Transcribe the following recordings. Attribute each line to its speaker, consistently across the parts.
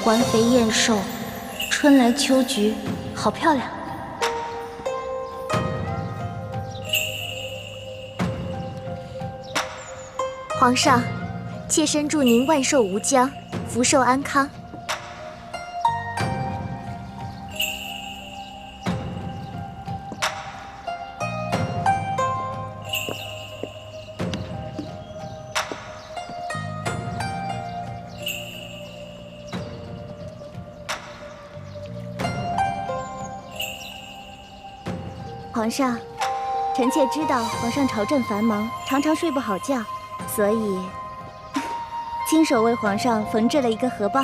Speaker 1: 环肥燕瘦，春来秋菊，好漂亮。
Speaker 2: 皇上，妾身祝您万寿无疆，福寿安康。皇上，臣妾知道皇上朝政繁忙，常常睡不好觉，所以亲手为皇上缝制了一个荷包。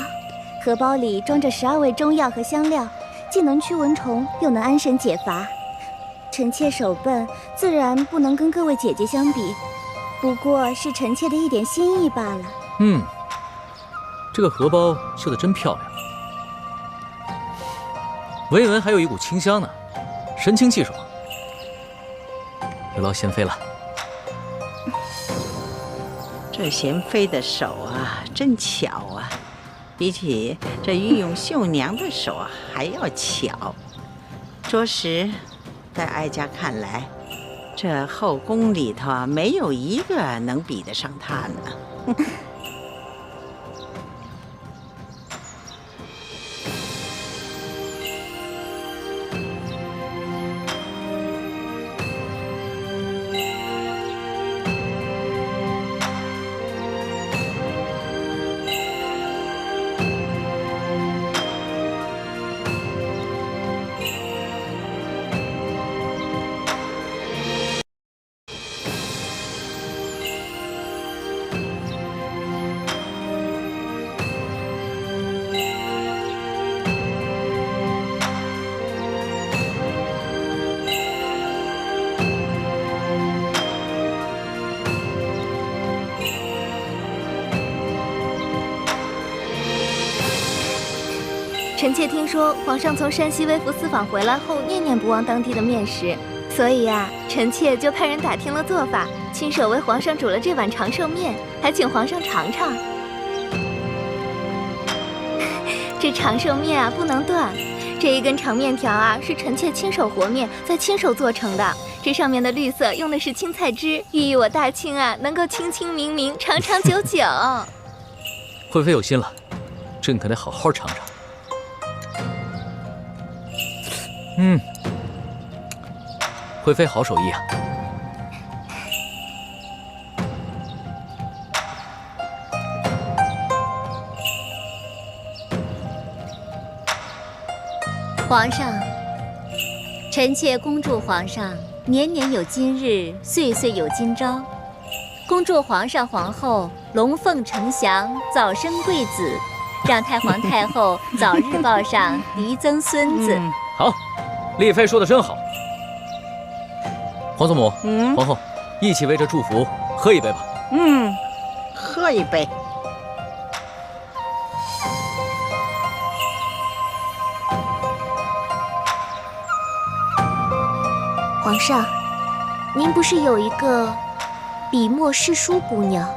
Speaker 2: 荷包里装着12味中药和香料，既能驱蚊虫，又能安神解乏。臣妾手笨，自然不能跟各位姐姐相比，不过是臣妾的一点心意罢了。
Speaker 3: 这个荷包绣得真漂亮，闻一闻还有一股清香呢，神清气爽。有劳贤妃了。
Speaker 4: 这贤妃的手啊，真巧啊，比起这御用绣娘的手啊还要巧。着实，在哀家看来，这后宫里头啊，没有一个能比得上她呢。
Speaker 2: 臣妾听说皇上从山西微服私访回来后，念念不忘当地的面食，所以啊，臣妾就派人打听了做法，亲手为皇上煮了这碗长寿面，还请皇上尝尝。这长寿面啊，不能断。这一根长面条啊，是臣妾亲手和面，再亲手做成的。这上面的绿色用的是青菜汁，寓意我大清啊能够清清明明、长长久久。
Speaker 3: 惠妃有心了，朕可得好好尝尝。惠妃好手艺啊！
Speaker 5: 皇上，臣妾恭祝皇上年年有今日，岁岁有今朝。恭祝皇上皇后龙凤呈祥，早生贵子，让太皇太后早日抱上嫡曾孙子。
Speaker 3: 好，丽妃说的真好。皇祖母，皇后，一起为这祝福喝一杯吧。
Speaker 4: 喝一杯。
Speaker 2: 皇上，您不是有一个笔墨诗书姑娘？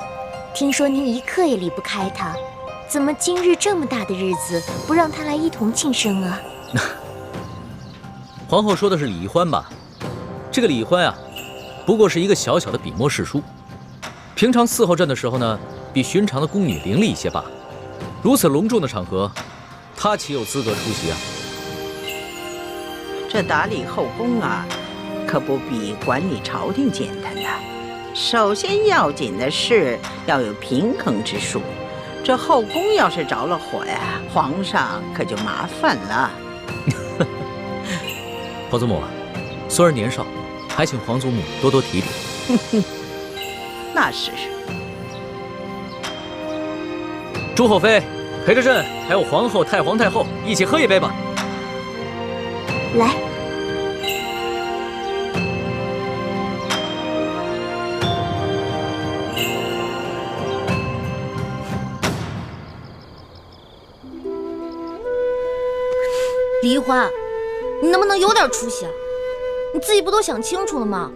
Speaker 2: 听说您一刻也离不开她，怎么今日这么大的日子，不让她来一同庆生啊？
Speaker 3: 皇后说的是李欢吧？这个李欢啊，不过是一个小小的笔墨诗书，平常伺候朕的时候呢，比寻常的宫女伶俐一些罢了。如此隆重的场合，她岂有资格出席啊？
Speaker 4: 这打理后宫啊，可不比管理朝廷简单的。首先要紧的是要有平衡之术，这后宫要是着了火呀，皇上可就麻烦了。
Speaker 3: 皇祖母，孙儿年少，还请皇祖母多多提点。
Speaker 4: 那是。
Speaker 3: 朱后妃，陪着朕还有皇后、太皇太后一起喝一杯吧。
Speaker 2: 来。
Speaker 1: 梨花，你能不能有点出息啊？你自己不都想清楚了吗？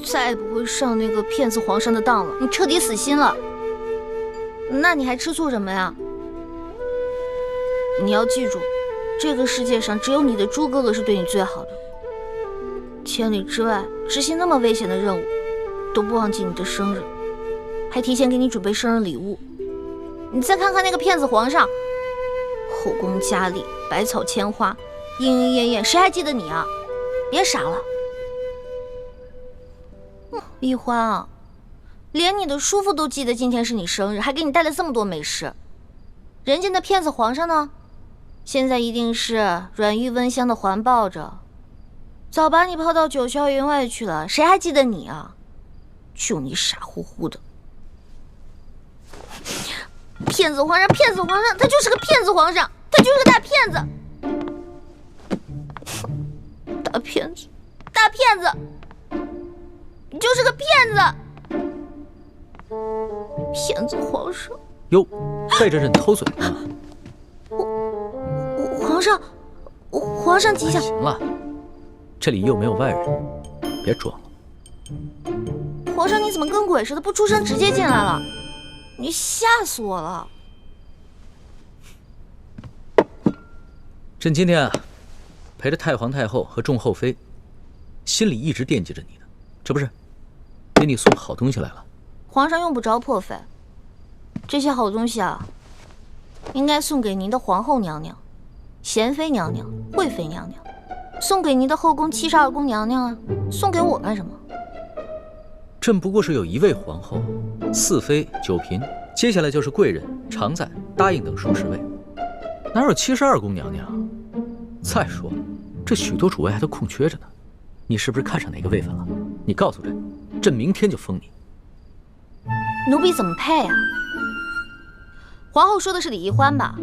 Speaker 1: 再也不会上那个骗子皇上的当了，你彻底死心了。那你还吃醋什么呀？你要记住，这个世界上只有你的猪哥哥是对你最好的。千里之外执行那么危险的任务，都不忘记你的生日，还提前给你准备生日礼物。你再看看那个骗子皇上，后宫佳丽，百草千花，莺莺燕燕，谁还记得你啊？别傻了。丽欢啊，连你的叔父都记得今天是你生日，还给你带了这么多美食。人家那骗子皇上呢，现在一定是软玉温香的环抱着，早把你抛到九霄云外去了，谁还记得你啊？就你傻乎乎的。骗子皇上，骗子皇上，他就是个骗子皇上，他就是个大骗子，大骗子，大骗子，你就是个骗子，骗子皇上。
Speaker 3: 哟，背着人偷嘴呢。
Speaker 1: 皇上吉祥。
Speaker 3: 行了，这里又没有外人，别装了。
Speaker 1: 皇上，你怎么跟鬼似的，不出声直接进来了？你吓死我了！
Speaker 3: 朕今天啊，陪着太皇太后和众后妃，心里一直惦记着你呢。这不是给你送好东西来了。
Speaker 1: 皇上用不着破费，这些好东西啊，应该送给您的皇后娘娘、贤妃娘娘、贵妃娘娘，送给您的后宫72宫娘娘啊，送给我干什么？
Speaker 3: 朕不过是有1位皇后、4妃、9嫔，接下来就是贵人、常在、答应等数十位，哪有72宫娘娘？再说了，这许多主位还都空缺着呢，你是不是看上哪个位分了？你告诉朕，朕明天就封你。
Speaker 1: 奴婢怎么配啊？皇后说的是李易欢吧？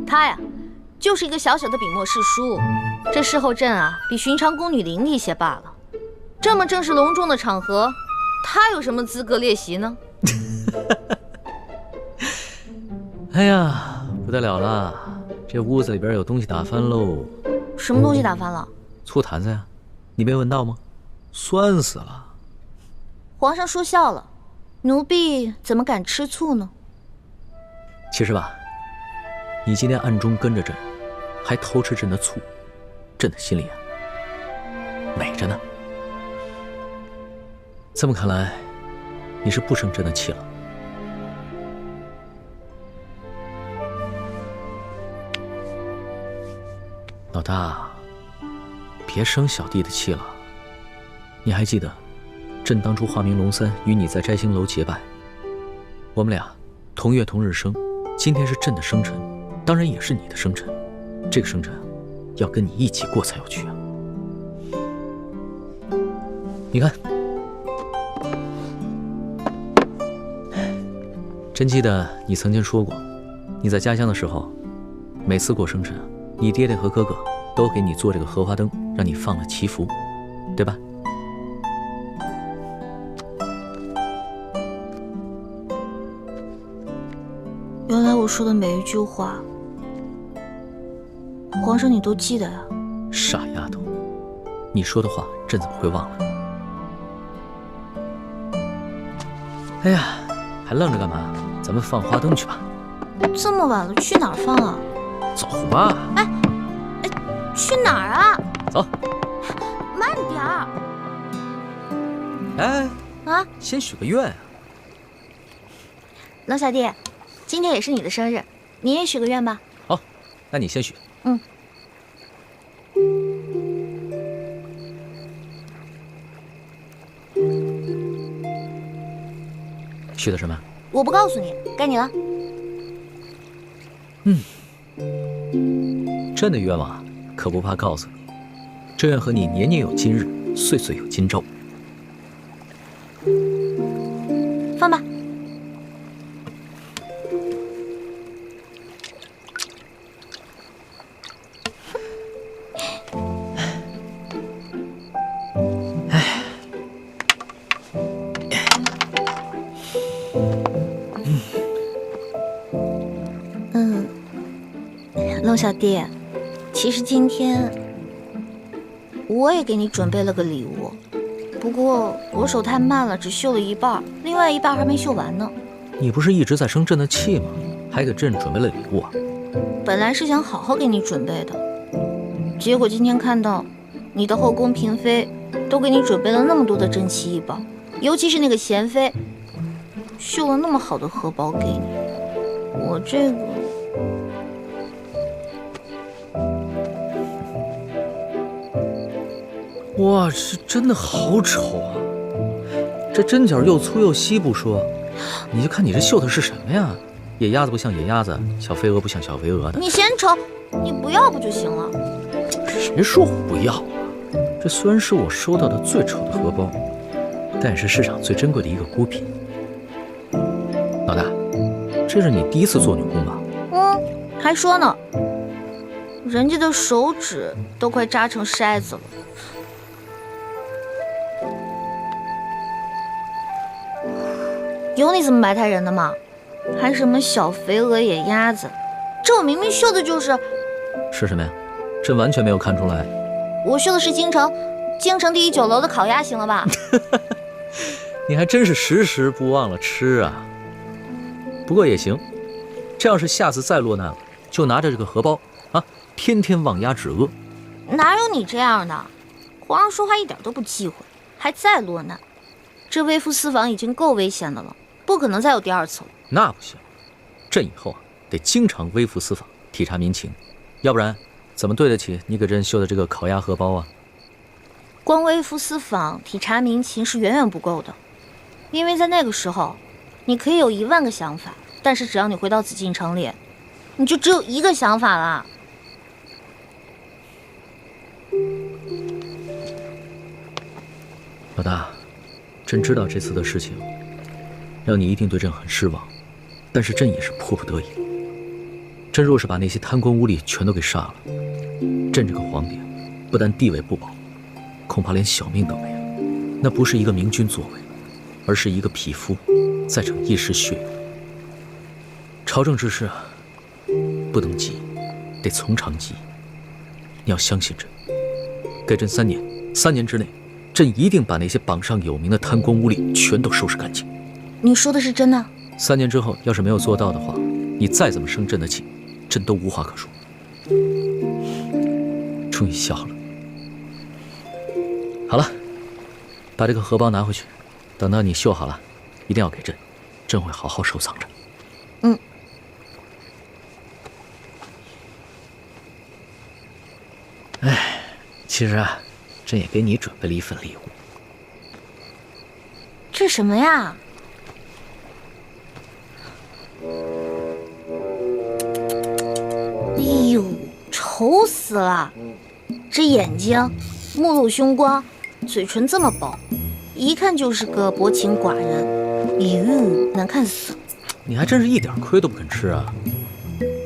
Speaker 1: 她呀，就是一个小小的笔墨侍书，这侍候朕啊，比寻常宫女伶俐一些罢了。这么正式隆重的场合，她有什么资格列席呢？
Speaker 3: 哎呀，不得了了，这屋子里边有东西打翻喽！
Speaker 1: 什么东西打翻了？
Speaker 3: 醋坛子呀，你没闻到吗？酸死了！
Speaker 1: 皇上说笑了，奴婢怎么敢吃醋呢？
Speaker 3: 其实吧，你今天暗中跟着朕，还偷吃朕的醋，朕的心里啊，美着呢。这么看来，你是不生朕的气了。老大，别生小弟的气了。你还记得，朕当初化名龙三与你在摘星楼结拜，我们俩同月同日生，今天是朕的生辰，当然也是你的生辰。这个生辰要跟你一起过才有趣啊！你看。朕记得你曾经说过，你在家乡的时候，每次过生辰，你爹爹和哥哥都给你做这个荷花灯，让你放了祈福，对吧？
Speaker 1: 原来我说的每一句话，皇上你都记得呀？
Speaker 3: 傻丫头，你说的话，朕怎么会忘了？哎呀，还愣着干嘛？咱们放花灯去吧。
Speaker 1: 这么晚了，去哪儿放啊？
Speaker 3: 走吧。
Speaker 1: 哎，去哪儿啊？
Speaker 3: 走。
Speaker 1: 慢点儿。
Speaker 3: 哎
Speaker 1: 啊，
Speaker 3: 先许个愿啊。
Speaker 1: 冷小弟，今天也是你的生日，你也许个愿吧。
Speaker 3: 好，那你先许。
Speaker 1: 嗯。
Speaker 3: 许的什么？
Speaker 1: 我不告诉你，该你了。
Speaker 3: 朕的愿望可不怕告诉你，朕愿和你年年有今日，岁岁有今朝。
Speaker 1: 放吧。龙小弟，其实今天我也给你准备了个礼物，不过我手太慢了，只绣了一半，另外一半还没绣完呢。
Speaker 3: 你不是一直在生朕的气吗？还给朕准备了礼物啊？
Speaker 1: 本来是想好好给你准备的，结果今天看到你的后宫嫔妃都给你准备了那么多的珍奇异宝，尤其是那个贤妃，绣了那么好的荷包给你，我这个……
Speaker 3: 哇，这真的好丑啊！这针脚又粗又细不说，你就看你这绣的是什么呀？野鸭子不像野鸭子，小飞蛾不像小飞蛾的。
Speaker 1: 你嫌丑，你不要不就行了？
Speaker 3: 谁说我不要啊？这虽然是我收到的最丑的荷包，但也是市场最珍贵的一个孤品。老大，这是你第一次做女工吧？
Speaker 1: 还说呢，人家的手指都快扎成筛子了。有你这么埋汰人的吗？还什么小肥鹅野鸭子，这我明明绣的就是
Speaker 3: 什么呀？这完全没有看出来。
Speaker 1: 我绣的是京城第一酒楼的烤鸭，行了吧？
Speaker 3: 你还真是时时不忘了吃啊。不过也行，这要是下次再落难了，就拿着这个荷包啊，天天望鸭止饿。
Speaker 1: 哪有你这样的？皇上说话一点都不忌讳，还再落难。这微服私访已经够危险的了，不可能再有第二次了。
Speaker 3: 那不行，朕以后啊得经常微服私访，体察民情，要不然怎么对得起你给朕绣的这个烤鸭荷包啊？
Speaker 1: 光微服私访、体察民情是远远不够的，因为在那个时候，你可以有10000个想法，但是只要你回到紫禁城里，你就只有一个想法了。
Speaker 3: 老大，朕知道这次的事情让你一定对朕很失望，但是朕也是迫不得已。朕若是把那些贪官污吏全都给杀了，朕这个皇帝不但地位不保，恐怕连小命都没了。那不是一个明君作为，而是一个匹夫在逞一时血缘。朝政之事啊，不能急，得从长计议。你要相信朕，给朕3年，3年之内，朕一定把那些榜上有名的贪官污吏全都收拾干净。
Speaker 1: 你说的是真的
Speaker 3: ？3年之后，要是没有做到的话，你再怎么生朕的气，朕都无话可说。终于笑了。好了，把这个荷包拿回去，等到你绣好了，一定要给朕，朕会好好收藏着。其实啊，朕也给你准备了一份礼物。
Speaker 1: 这什么呀？哎呦，丑死了！这眼睛，目露凶光，嘴唇这么薄，一看就是个薄情寡人。哟，难看死了！
Speaker 3: 你还真是一点亏都不肯吃啊！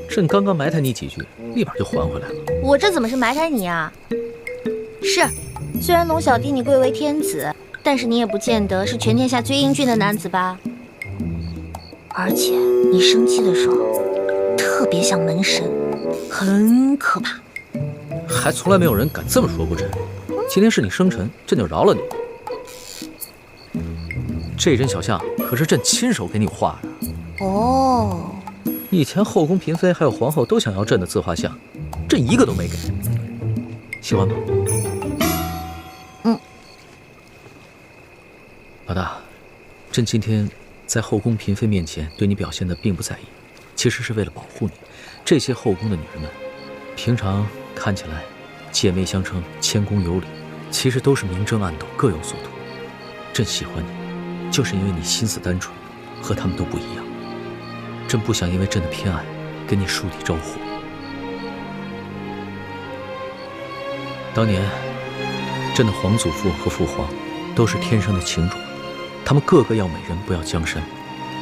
Speaker 3: 朕刚刚埋汰你几句，立马就还回来了。
Speaker 1: 我这怎么是埋汰你啊？是，虽然龙小弟你贵为天子，但是你也不见得是全天下最英俊的男子吧？而且你生气的时候，特别像门神，很可怕。
Speaker 3: 还从来没有人敢这么说过朕。今天是你生辰，朕就饶了你。这针小象可是朕亲手给你画的。
Speaker 1: 哦，
Speaker 3: 以前后宫嫔妃还有皇后都想要朕的自画像，朕一个都没给。喜欢吗？老大，朕今天在后宫嫔妃面前对你表现的并不在意，其实是为了保护你。这些后宫的女人们，平常看起来姐妹相称、谦恭有礼，其实都是明争暗斗，各有所图。朕喜欢你，就是因为你心思单纯，和她们都不一样。朕不想因为朕的偏爱给你树敌招祸。当年，朕的皇祖父和父皇都是天生的情种，他们个个要美人，不要江山，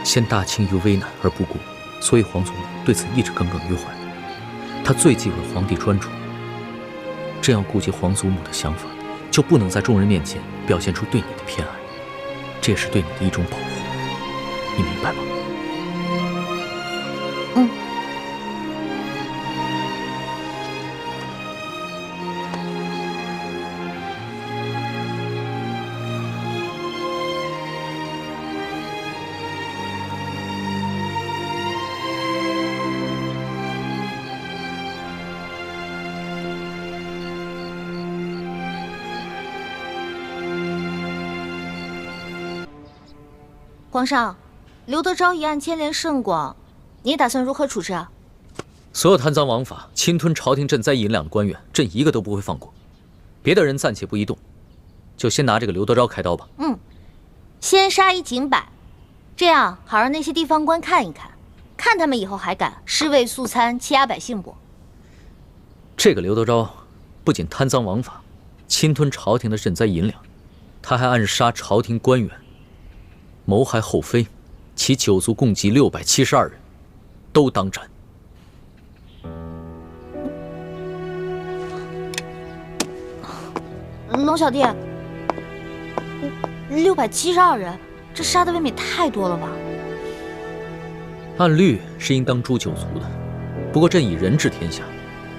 Speaker 3: 陷大清于危难而不顾，所以皇祖母对此一直耿耿于怀。他最忌讳皇帝专宠，朕要顾及皇祖母的想法，就不能在众人面前表现出对你的偏爱，这也是对你的一种保护，你明白吗？
Speaker 1: 皇上，刘德昭一案牵连甚广，你打算如何处置啊？
Speaker 3: 所有贪赃枉法、侵吞朝廷赈灾银两的官员，朕一个都不会放过。别的人暂且不宜动，就先拿这个刘德昭开刀吧。
Speaker 1: 先杀一儆百，这样好让那些地方官看一看，看他们以后还敢尸位素餐、欺压百姓不？
Speaker 3: 这个刘德昭不仅贪赃枉法、侵吞朝廷的赈灾银两，他还暗杀朝廷官员，谋害后妃，其九族共计672人，都当斩。
Speaker 1: 龙小弟，672人，这杀的未免太多了吧？
Speaker 3: 按律是应当诛9族的，不过朕以仁治天下，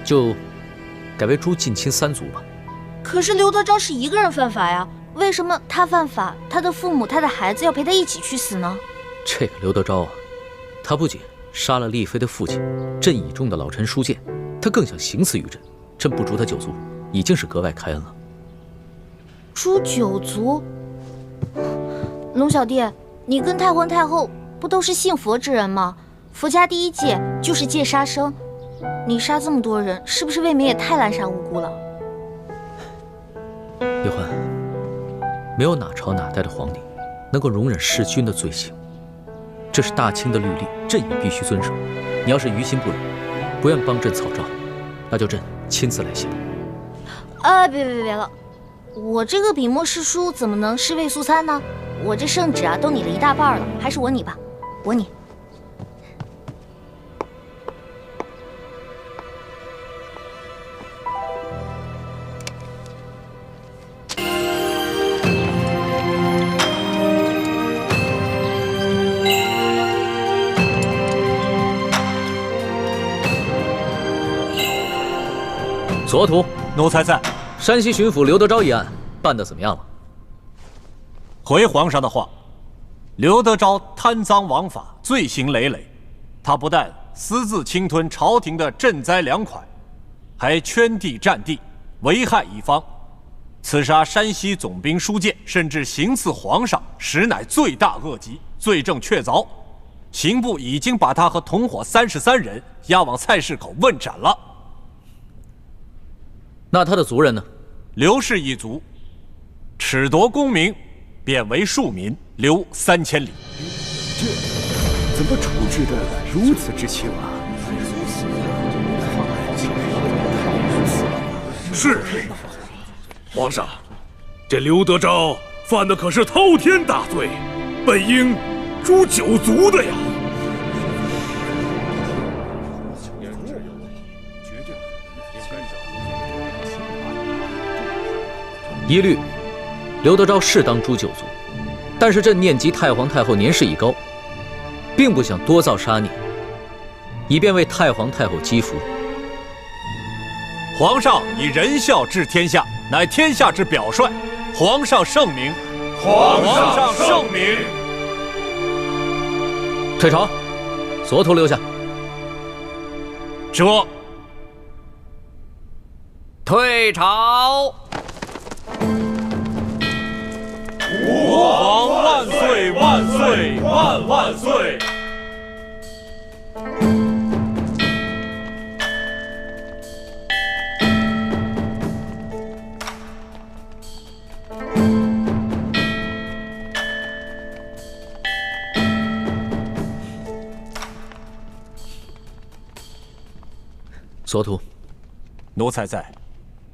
Speaker 3: 就改为诛近亲3族吧。
Speaker 1: 可是刘德昭是一个人犯法呀，为什么他犯法，他的父母、他的孩子要陪他一起去死呢？
Speaker 3: 这个刘德昭啊，他不仅杀了丽妃的父亲，朕倚重的老臣舒建，他更想行刺于朕。朕不诛他9族，已经是格外开恩了。
Speaker 1: 诛9族？龙小弟，你跟太皇太后不都是信佛之人吗？佛家第一戒就是戒杀生，你杀这么多人，是不是未免也太滥杀无辜了？
Speaker 3: 叶欢，没有哪朝哪代的皇帝能够容忍弑君的罪行，这是大清的律例，朕也必须遵守。你要是于心不忍，不愿帮朕草诏，那就朕亲自来写吧。
Speaker 1: 别了，我这个笔墨诗书怎么能尸位素餐呢？我这圣旨啊都拟了一大半了，还是我拟吧，我拟。
Speaker 3: 左图，
Speaker 6: 奴才在。
Speaker 3: 山西巡抚刘德昭一案办得怎么样了？
Speaker 6: 回皇上的话，刘德昭贪赃枉法，罪行累累。他不但私自侵吞朝廷的赈灾粮款，还圈地占地，危害一方。刺杀山西总兵舒建，甚至行刺皇上，实乃罪大恶极，罪证确凿。刑部已经把他和同伙33人押往菜市口问斩了。
Speaker 3: 那他的族人呢？
Speaker 6: 刘氏一族，褫夺功名，贬为庶民，流3000里。
Speaker 7: 这怎么处置的如此之轻啊？
Speaker 8: 是，皇上，这刘德昭犯的可是滔天大罪，本应诛9族的呀。
Speaker 3: 一律，刘德昭是当诛9族，但是朕念及太皇太后年事已高，并不想多造杀孽，以便为太皇太后积福。
Speaker 6: 皇上以仁孝治天下，乃天下之表率。皇上圣明，皇上圣明。
Speaker 3: 退朝，左图留下。
Speaker 6: 这
Speaker 3: 退朝。
Speaker 6: 吾皇万岁万岁万万岁！
Speaker 3: 左图，
Speaker 6: 奴才在。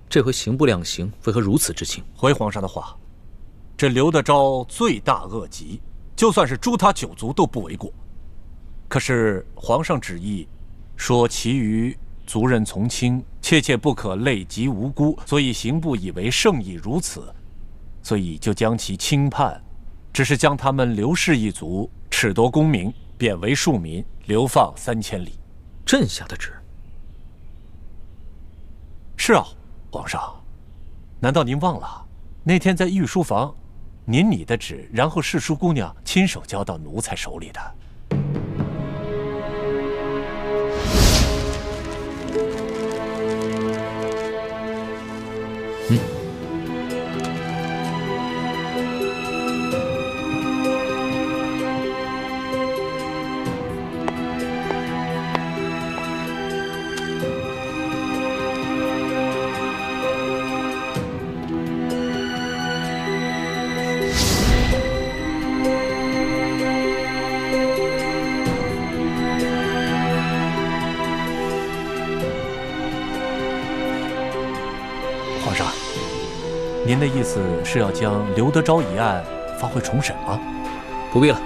Speaker 3: 这回刑部量刑为何如此之轻？
Speaker 6: 回皇上的话，这刘德昭罪大恶极，就算是诛他9族都不为过。可是皇上旨意说，其余族人从轻，切不可累及无辜，所以刑部以为圣意如此，所以就将其轻判，只是将他们刘氏一族褫夺功名，贬为庶民，流放3000里。
Speaker 3: 朕下的旨。
Speaker 6: 是啊，皇上，难道您忘了那天在御书房，您拟的旨，然后侍书姑娘亲手交到奴才手里的？您的意思是要将刘德昭一案发回重审吗？
Speaker 3: 不必了，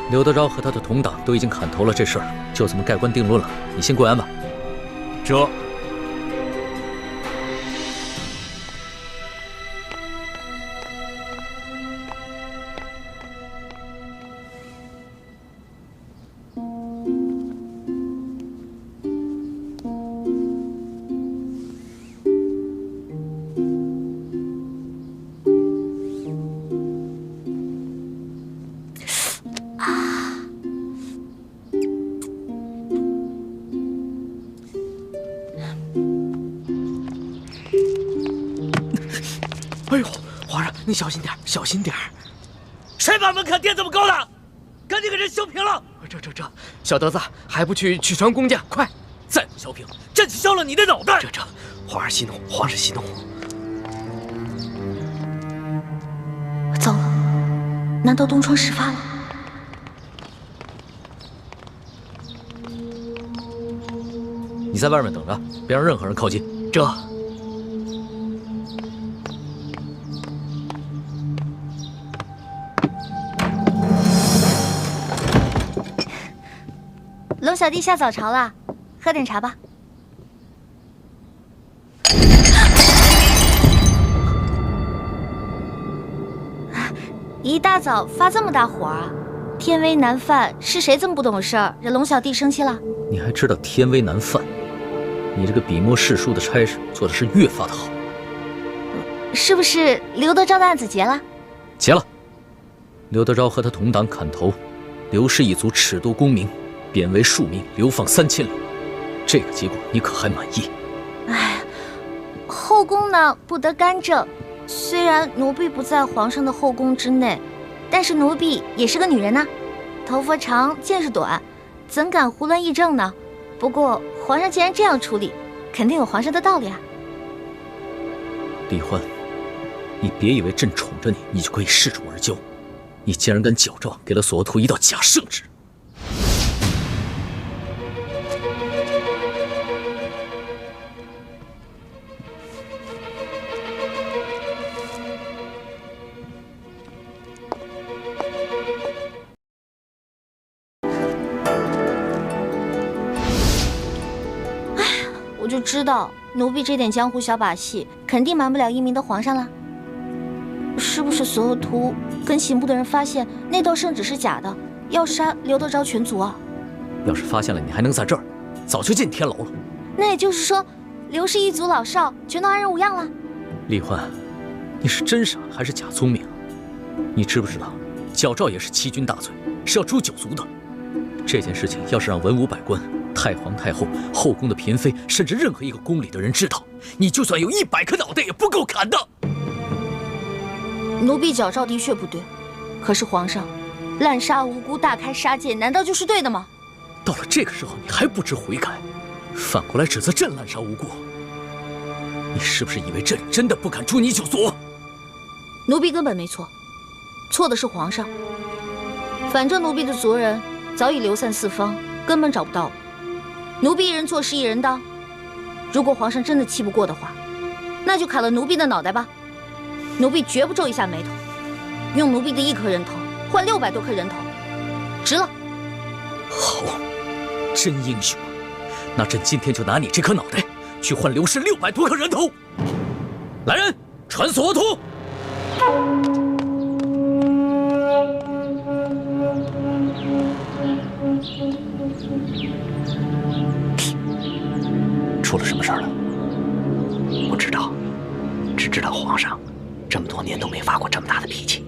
Speaker 3: 刘德昭和他的同党都已经砍头了，这事儿就这么盖棺定论了。你先跪安吧。
Speaker 6: 这。
Speaker 9: 哎呦，皇上，你小心点，小心点！
Speaker 3: 谁把门槛垫这么高的？赶紧给人削平了！
Speaker 9: 这，小德子还不去传公家，快！
Speaker 3: 再不削平，朕削了你的脑袋！
Speaker 9: 这，皇上息怒，皇上息怒。
Speaker 1: 糟了，难道东窗事发了？
Speaker 3: 你在外面等着，别让任何人靠近。
Speaker 9: 这。
Speaker 2: 龙小弟下早朝了，喝点茶吧。一大早发这么大火啊！天威难犯，是谁这么不懂事儿，惹龙小弟生气了？
Speaker 3: 你还知道天威难犯？你这个笔墨侍书的差事做的是越发的好。
Speaker 2: 是不是刘德昭的案子结了？
Speaker 3: 结了。刘德昭和他同党砍头，刘氏一族褫夺功名。 贬为庶民，流放3000里，这个结果你可还满意？
Speaker 2: 哎，后宫呢不得干政。虽然奴婢不在皇上的后宫之内，但是奴婢也是个女人呐，头发长，见识短，怎敢胡乱议政呢？不过皇上既然这样处理，肯定有皇上的道理啊。
Speaker 3: 李欢，你别以为朕宠着你，你就可以恃宠而骄。你竟然敢矫诏给了索额图一道假圣旨！
Speaker 2: 我就知道奴婢这点江湖小把戏，肯定瞒不了英明的皇上了。是不是索额图跟刑部的人发现那道圣旨是假的，要杀刘德昭全族啊？
Speaker 3: 要是发现了，你还能在这儿？早就进天牢了。
Speaker 2: 那也就是说，刘氏一族老少全都安然无恙了？
Speaker 3: 李欢，你是真傻还是假聪明啊？你知不知道，矫诏也是欺君大罪，是要诛九族的。这件事情要是让文武百官、太皇太后、后宫的嫔妃，甚至任何一个宫里的人知道，你就算有100颗脑袋也不够砍的。
Speaker 2: 奴婢矫诏的确不对，可是皇上滥杀无辜、大开杀戒，难道就是对的吗？
Speaker 3: 到了这个时候，你还不知悔改，反过来指责朕滥杀无辜，你是不是以为朕真的不敢诛你九族？
Speaker 2: 奴婢根本没错，错的是皇上。反正奴婢的族人早已流散四方，根本找不到我。奴婢一人做事一人当，如果皇上真的气不过的话，那就砍了奴婢的脑袋吧。奴婢绝不皱一下眉头，用奴婢的1颗人头换600多颗人头，值了。
Speaker 3: 好，真英雄啊！那朕今天就拿你这颗脑袋去换刘氏600多颗人头。来人，传索额图。
Speaker 9: 出了什么事儿了？不知道，只知道皇上这么多年都没发过这么大的脾气。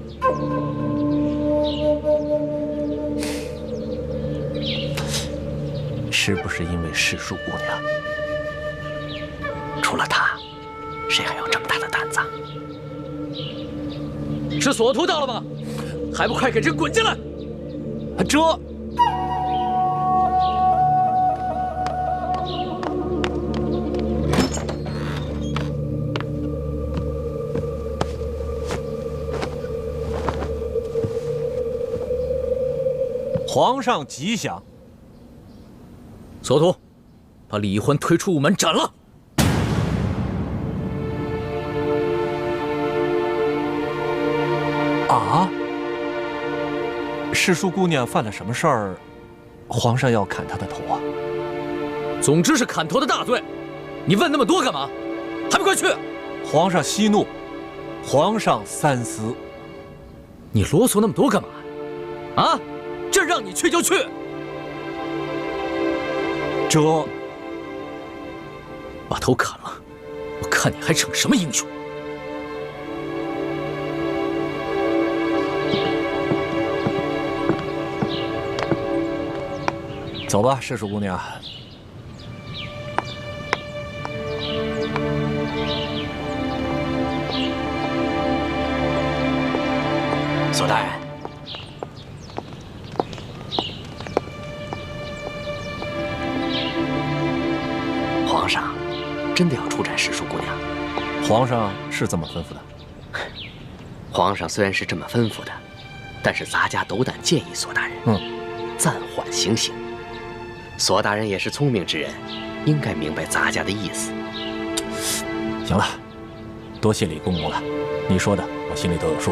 Speaker 9: 是不是因为世淑姑娘？除了她，谁还有这么大的胆子？
Speaker 3: 是索额图到了吗？还不快给朕滚进来！
Speaker 6: 这。皇上吉祥。
Speaker 3: 索额图，把李欢推出午门斩了。
Speaker 6: 啊？世淑姑娘犯了什么事儿？皇上要砍她的头啊？
Speaker 3: 总之是砍头的大罪。你问那么多干嘛？还不快去！
Speaker 6: 皇上息怒，皇上三思。
Speaker 3: 你啰嗦那么多干嘛？啊？这让你去就去。
Speaker 6: 这
Speaker 3: 把头砍了，我看你还逞什么英雄！
Speaker 6: 走吧，世淑姑娘。
Speaker 9: 索大人，皇上真的要出斩世淑姑娘？
Speaker 6: 皇上是这么吩咐的。
Speaker 9: 皇上虽然是这么吩咐的，但是咱家斗胆建议索大人，暂缓行刑。索大人也是聪明之人，应该明白咱家的意思。
Speaker 6: 行了，多谢李公公了，你说的我心里都有数。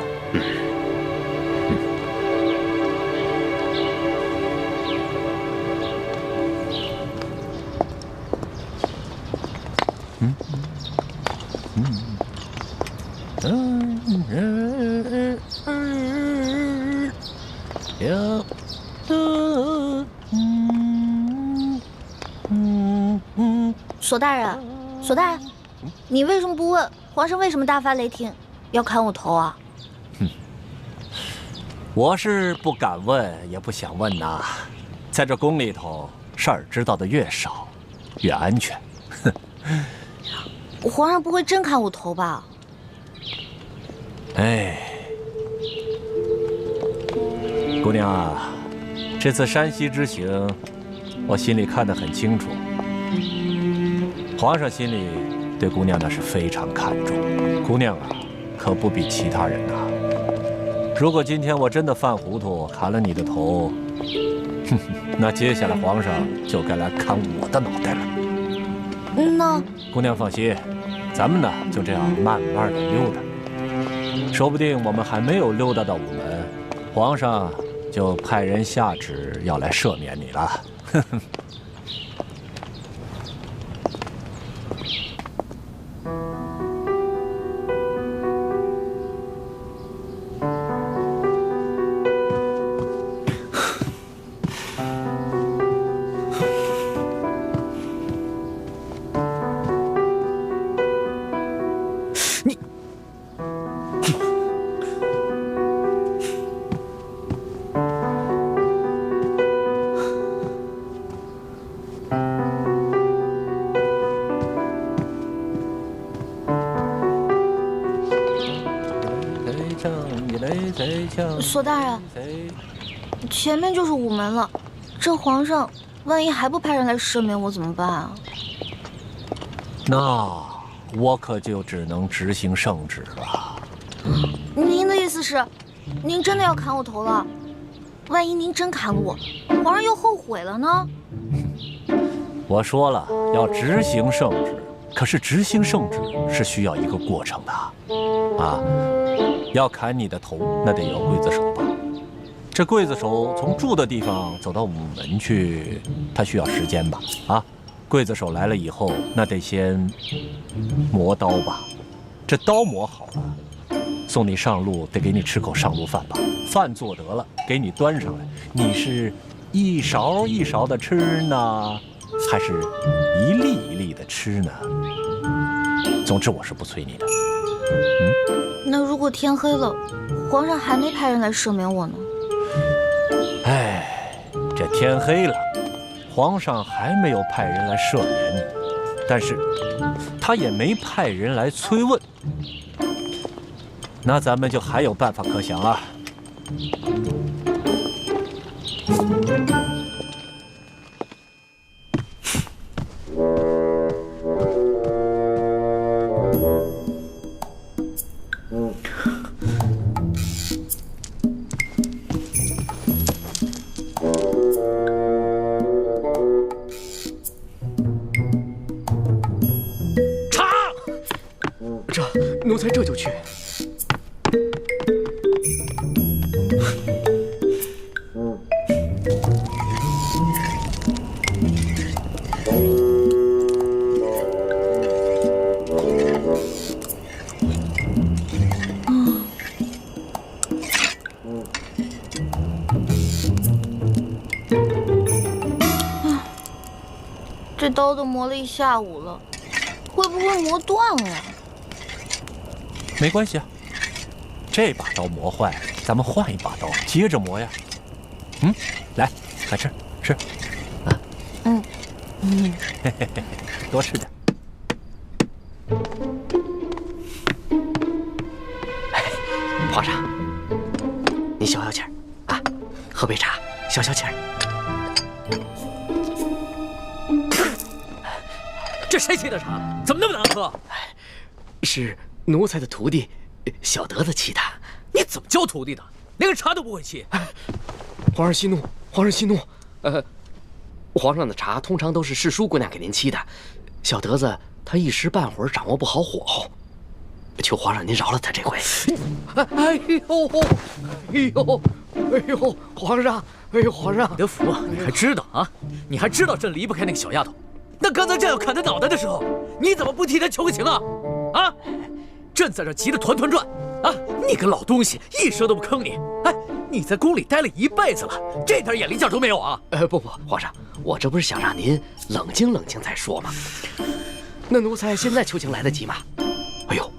Speaker 1: 索大人，索大人，你为什么不问皇上为什么大发雷霆，要砍我头啊？
Speaker 6: 我是不敢问，也不想问呐。在这宫里头，事儿知道的越少，越安全。
Speaker 1: 皇上不会真砍我头吧？
Speaker 6: 哎，姑娘啊，这次山西之行，我心里看得很清楚。皇上心里对姑娘那是非常看重，姑娘啊，可不比其他人呐。如果今天我真的犯糊涂砍了你的头，那接下来皇上就该来砍我的脑袋了。
Speaker 1: 那
Speaker 6: 姑娘放心，咱们呢就这样慢慢的溜达，说不定我们还没有溜达到午门，皇上就派人下旨要来赦免你了。
Speaker 1: 索大人，前面就是午门了，这皇上万一还不派人来赦免我怎么办啊？
Speaker 6: 那我可就只能执行圣旨了。
Speaker 1: 您的意思是，您真的要砍我头了？万一您真砍了我，皇上又后悔了呢？
Speaker 6: 我说了要执行圣旨，可是执行圣旨是需要一个过程的，啊。要砍你的头，那得有刽子手吧？这刽子手从住的地方走到午门去，他需要时间吧？啊，刽子手来了以后，那得先磨刀吧？这刀磨好了，送你上路，得给你吃口上路饭吧？饭做得了，给你端上来，你是一勺一勺的吃呢，还是一粒一粒的吃呢？总之，我是不催你的。
Speaker 1: 那如果天黑了，皇上还没派人来赦免我呢？
Speaker 6: 哎，这天黑了，皇上还没有派人来赦免你，但是他也没派人来催问，那咱们就还有办法可想了。
Speaker 9: 奴才这就去。
Speaker 1: 这刀都磨了一下午了，会不会磨断了呀？
Speaker 6: 没关系啊，这把刀磨坏，咱们换一把刀，接着磨呀。来，快吃吃。嘿嘿嘿，多吃点。
Speaker 9: 皇上，你消消气儿啊，喝杯茶消消气儿。
Speaker 3: 这谁沏的茶？怎么那么难喝？
Speaker 9: 是奴才的徒弟小德子沏的。
Speaker 3: 你怎么教徒弟的？连个茶都不会沏？
Speaker 9: 皇上息怒，皇上息怒。皇上的茶通常都是世淑姑娘给您沏的，小德子她一时半会儿掌握不好火候，求皇上您饶了她这回。皇上，皇上，
Speaker 3: 德福，你还知道啊？你还知道朕离不开那个小丫头？那刚才朕要砍她脑袋的时候，你怎么不替她求个情啊？啊！朕在这急得团团转啊！你个老东西，一声都不吭你！哎，你在宫里待了一辈子了，这点眼力劲都没有啊？
Speaker 9: 不，皇上，我这不是想让您冷静冷静再说吗？那奴才现在求情来得及吗？哎呦，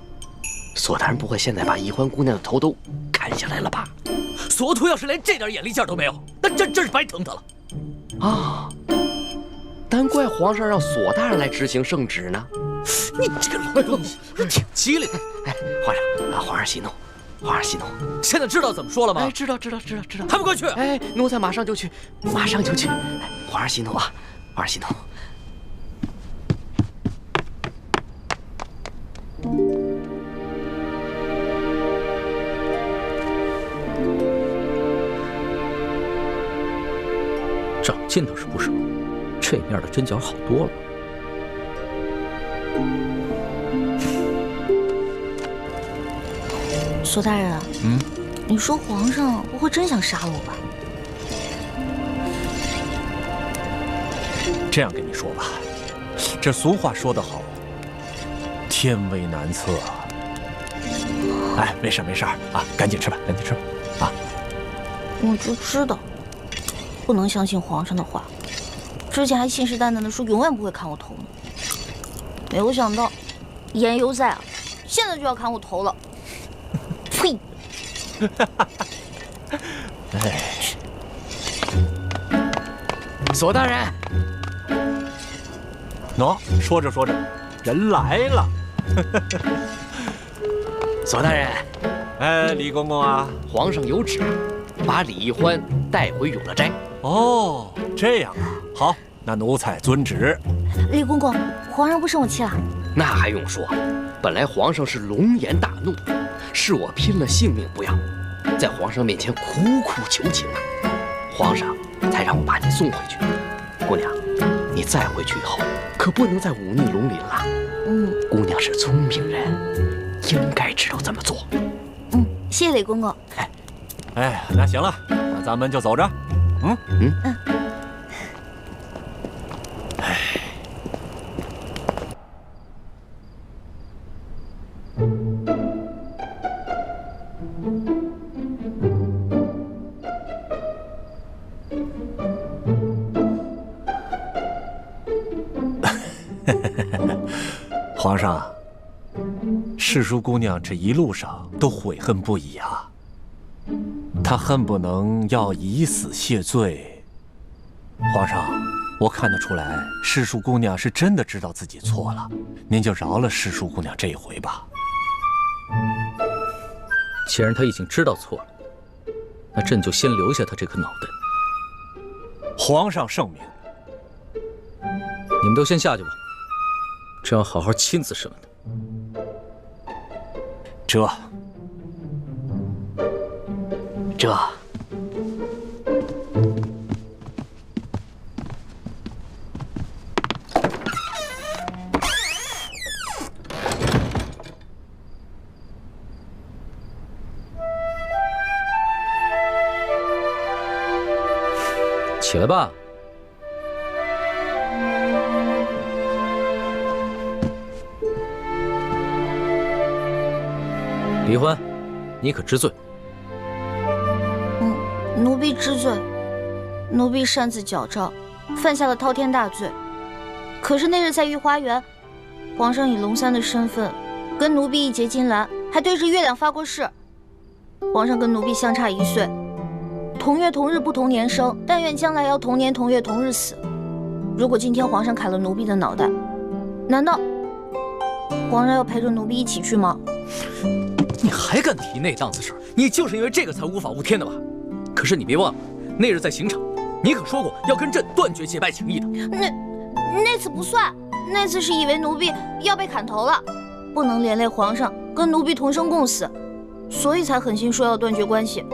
Speaker 9: 索大人不会现在把宜欢姑娘的头都砍下来了吧？
Speaker 3: 索图要是连这点眼力劲都没有，那朕真是白疼他了。
Speaker 9: 啊，难怪皇上让索大人来执行圣旨呢。
Speaker 3: 你这个老东西，挺机灵。
Speaker 9: 哎，皇上息怒，皇上息怒。
Speaker 3: 现在知道怎么说了吗？
Speaker 9: 哎，知道。
Speaker 3: 还不快去！
Speaker 9: 哎，奴才马上就去，马上就去。皇上息怒啊，皇上息怒。
Speaker 3: 长进倒是不少，这面的针脚好多了。
Speaker 1: 索大人，你说皇上不会真想杀我吧？
Speaker 6: 这样跟你说吧，这俗话说得好，天威难测。哎，没事啊，赶紧吃吧啊！
Speaker 1: 我就知道，不能相信皇上的话。之前还信誓旦旦的说永远不会砍我头呢，没有想到言犹在耳，现在就要砍我头了。呸！
Speaker 9: 哎，索大人，
Speaker 6: 喏，说着人来了。
Speaker 9: 索大人，
Speaker 6: 哎，李公公啊，
Speaker 9: 皇上有旨，把李易欢带回永乐斋。
Speaker 6: 哦，这样啊，好，那奴才遵旨。
Speaker 1: 李公公，皇上不生我气了？
Speaker 9: 那还用说，本来皇上是龙颜大怒，是我拼了性命不要，在皇上面前苦苦求情啊，皇上才让我把你送回去。姑娘，你再回去以后，可不能再忤逆龙鳞了。姑娘是聪明人，应该知道怎么做。
Speaker 1: 谢谢李公公。
Speaker 6: 哎，那行了，那咱们就走着。皇上，世淑姑娘这一路上都悔恨不已啊，她恨不能要以死谢罪。皇上，我看得出来，世淑姑娘是真的知道自己错了，您就饶了世淑姑娘这一回吧。
Speaker 3: 既然她已经知道错了，那朕就先留下她这颗脑袋。
Speaker 6: 皇上圣明。
Speaker 3: 你们都先下去吧，朕要好好亲自审问他。
Speaker 6: 这
Speaker 3: 起来吧。李欢，你可知罪？
Speaker 1: 奴婢知罪，奴婢擅自矫诏，犯下了滔天大罪，可是那日在御花园，皇上以龙三的身份，跟奴婢一结金兰，还对着月亮发过誓。皇上跟奴婢相差1岁，同月同日不同年生，但愿将来要同年同月同日死。如果今天皇上砍了奴婢的脑袋，难道皇上要陪着奴婢一起去吗？
Speaker 3: 你还敢提那档子事儿？你就是因为这个才无法无天的吧？可是你别忘了，那日在刑场，你可说过要跟朕断绝结拜情谊的。
Speaker 1: 那次不算，那次是以为奴婢要被砍头了，不能连累皇上跟奴婢同生共死，所以才狠心说要断绝关系。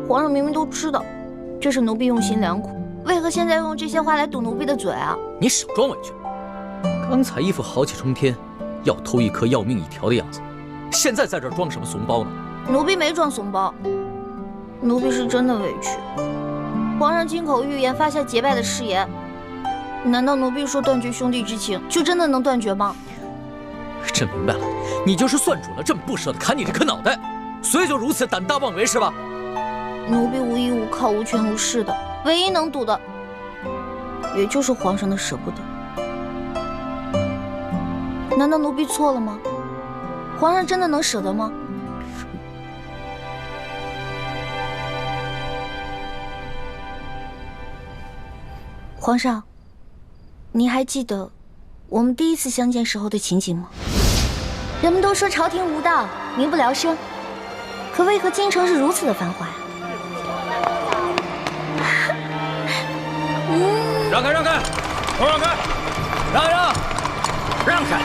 Speaker 1: 皇上明明都知道这是奴婢用心良苦，为何现在用这些话来堵奴婢的嘴啊？
Speaker 3: 你少装委屈！刚才一副豪气冲天，要偷一颗要命一条的样子，现在在这儿装什么怂包呢？
Speaker 1: 奴婢没装怂包，奴婢是真的委屈。皇上金口玉言发下结拜的誓言，难道奴婢说断绝兄弟之情就真的能断绝吗？
Speaker 3: 朕明白了，你就是算准了朕不舍得砍你这颗脑袋，所以就如此胆大妄为是吧？
Speaker 1: 奴婢无依无靠、无权无势的，唯一能赌的，也就是皇上的舍不得。难道奴婢错了吗？皇上真的能舍得吗？皇上，您还记得我们第一次相见时候的情景吗？人们都说朝廷无道，民不聊生，可为何京城是如此的繁华呀？
Speaker 3: 让开，让开，都让开，让一让，让开！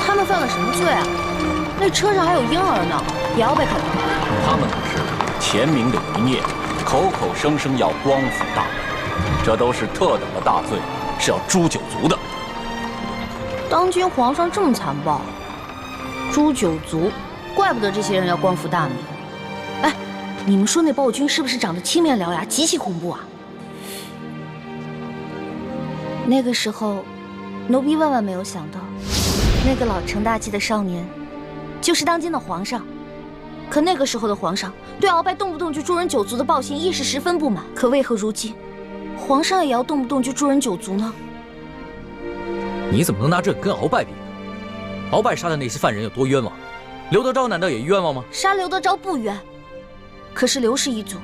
Speaker 1: 他们犯了什么罪啊？那车上还有婴儿呢，也要被砍头？
Speaker 6: 他们可是前明的余孽，口口声声要光复大明，这都是特等的大罪，是要诛九族的。
Speaker 1: 当今皇上这么残暴，诛九族，怪不得这些人要光复大明。哎，你们说那暴君是不是长得青面獠牙，极其恐怖啊？那个时候，奴婢万万没有想到，那个老成大器的少年，就是当今的皇上。可那个时候的皇上对鳌拜动不动就诛人九族的暴行亦是十分不满，可为何如今皇上也要动不动就诛人九族呢？
Speaker 3: 你怎么能拿这跟鳌拜比呢？鳌拜杀的那些犯人有多冤枉？刘德昭难道也冤枉吗？
Speaker 1: 杀刘德昭不冤，可是刘氏一族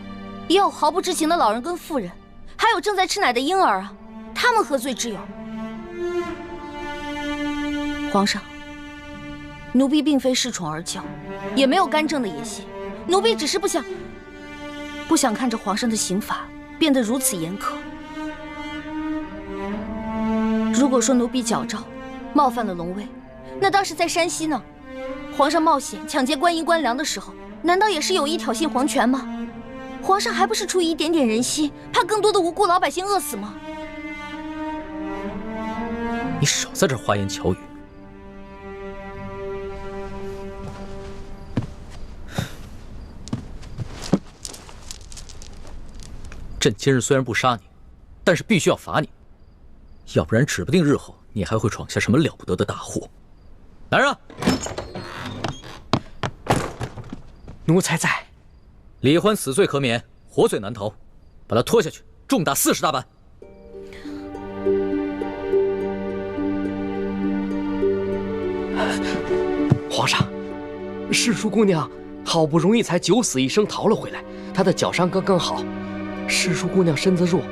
Speaker 1: 也有毫不知情的老人跟妇人，还有正在吃奶的婴儿啊，他们何罪之有？皇上，奴婢并非恃宠而骄，也没有干政的野心，奴婢只是不想看着皇上的刑罚变得如此严苛。如果说奴婢矫诏冒犯了龙威，那当时在山西呢，皇上冒险抢劫官银官粮的时候，难道也是有意挑衅皇权吗？皇上还不是出于一点点人心，怕更多的无辜老百姓饿死吗？
Speaker 3: 你少在这花言巧语。朕今日虽然不杀你，但是必须要罚你，要不然指不定日后你还会闯下什么了不得的大祸。来人啊！
Speaker 9: 奴才在。
Speaker 3: 李欢死罪可免，活罪难逃，把他拖下去，重打40大板。
Speaker 9: 皇上，世淑姑娘好不容易才九死一生逃了回来，她的脚伤刚刚好。世淑姑娘身子弱，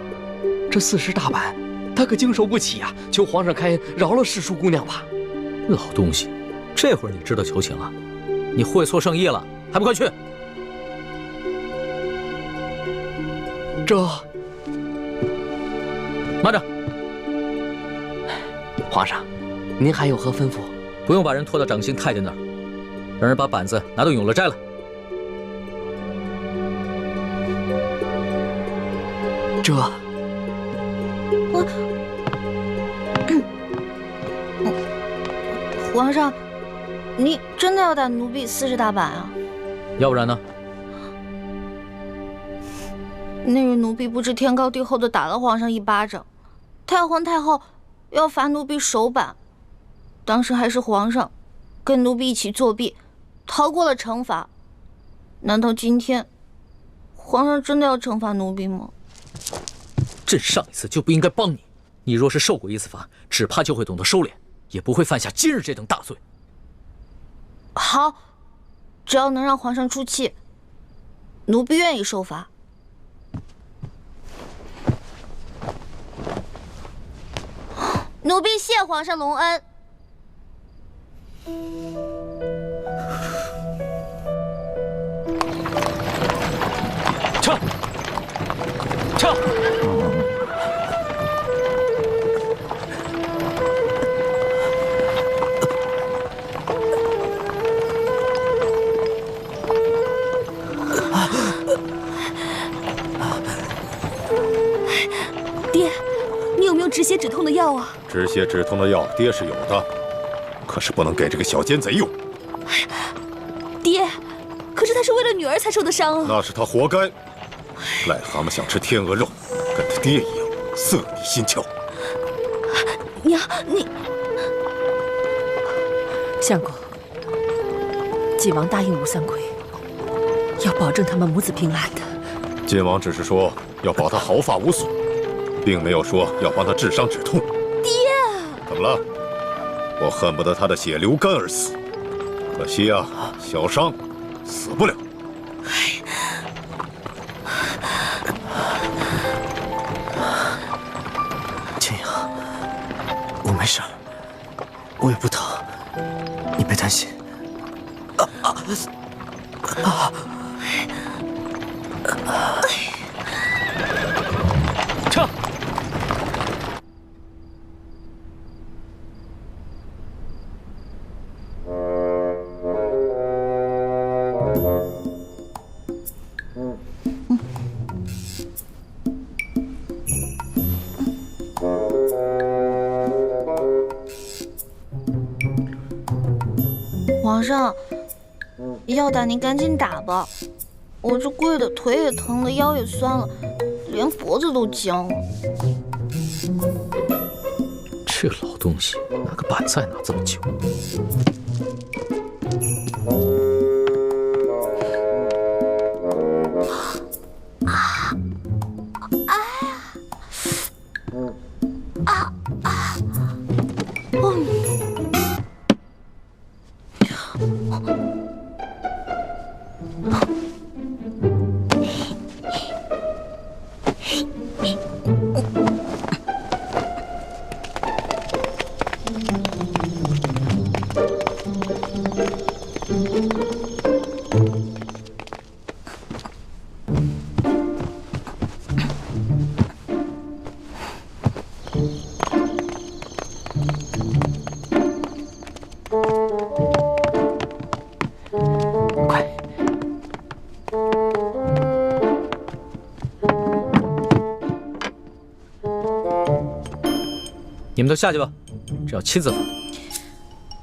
Speaker 9: 这40大板她可经受不起啊！求皇上开恩，饶了世淑姑娘吧。
Speaker 3: 老东西，这会儿你知道求情了？你会错圣意了，还不快去！
Speaker 9: 这……
Speaker 3: 慢着！
Speaker 9: 皇上，您还有何吩咐？
Speaker 3: 不用把人拖到掌心太监那儿，让人把板子拿到永乐斋来。
Speaker 9: 这……
Speaker 1: 皇上，你真的要打奴婢40大板啊？
Speaker 3: 要不然呢？
Speaker 1: 那日奴婢不知天高地厚的打了皇上一巴掌，太皇太后要罚奴婢手板，当时还是皇上跟奴婢一起作弊，逃过了惩罚。难道今天皇上真的要惩罚奴婢吗？
Speaker 3: 朕上一次就不应该帮你，你若是受过一次罚，只怕就会懂得收敛，也不会犯下今日这等大罪。
Speaker 1: 好，只要能让皇上出气，奴婢愿意受罚。奴婢谢皇上隆恩。
Speaker 3: 撤！撤！
Speaker 10: 爹，你有没有止血止痛的药啊？
Speaker 7: 止血止痛的药，爹是有的，可是不能给这个小奸贼用。
Speaker 10: 爹，可是他是为了女儿才受的伤啊！
Speaker 7: 那是他活该。癞蛤蟆想吃天鹅肉，跟他爹一样色迷心窍。
Speaker 10: 娘，你相公，晋王答应吴三桂，要保证他们母子平安的。
Speaker 7: 晋王只是说要保他毫发无损，并没有说要帮他治伤止痛。
Speaker 10: 爹，
Speaker 7: 怎么了？我恨不得他的血流干而死，可惜啊，小伤死不了。
Speaker 11: 青阳，我没事儿，我也不疼，你别担心。
Speaker 3: 撤！
Speaker 1: 皇上，要打您赶紧打吧，我这跪的腿也疼了，腰也酸了，连脖子都僵了。
Speaker 3: 这老东西拿个板菜拿这么久。你们都下去吧，这要亲自罚。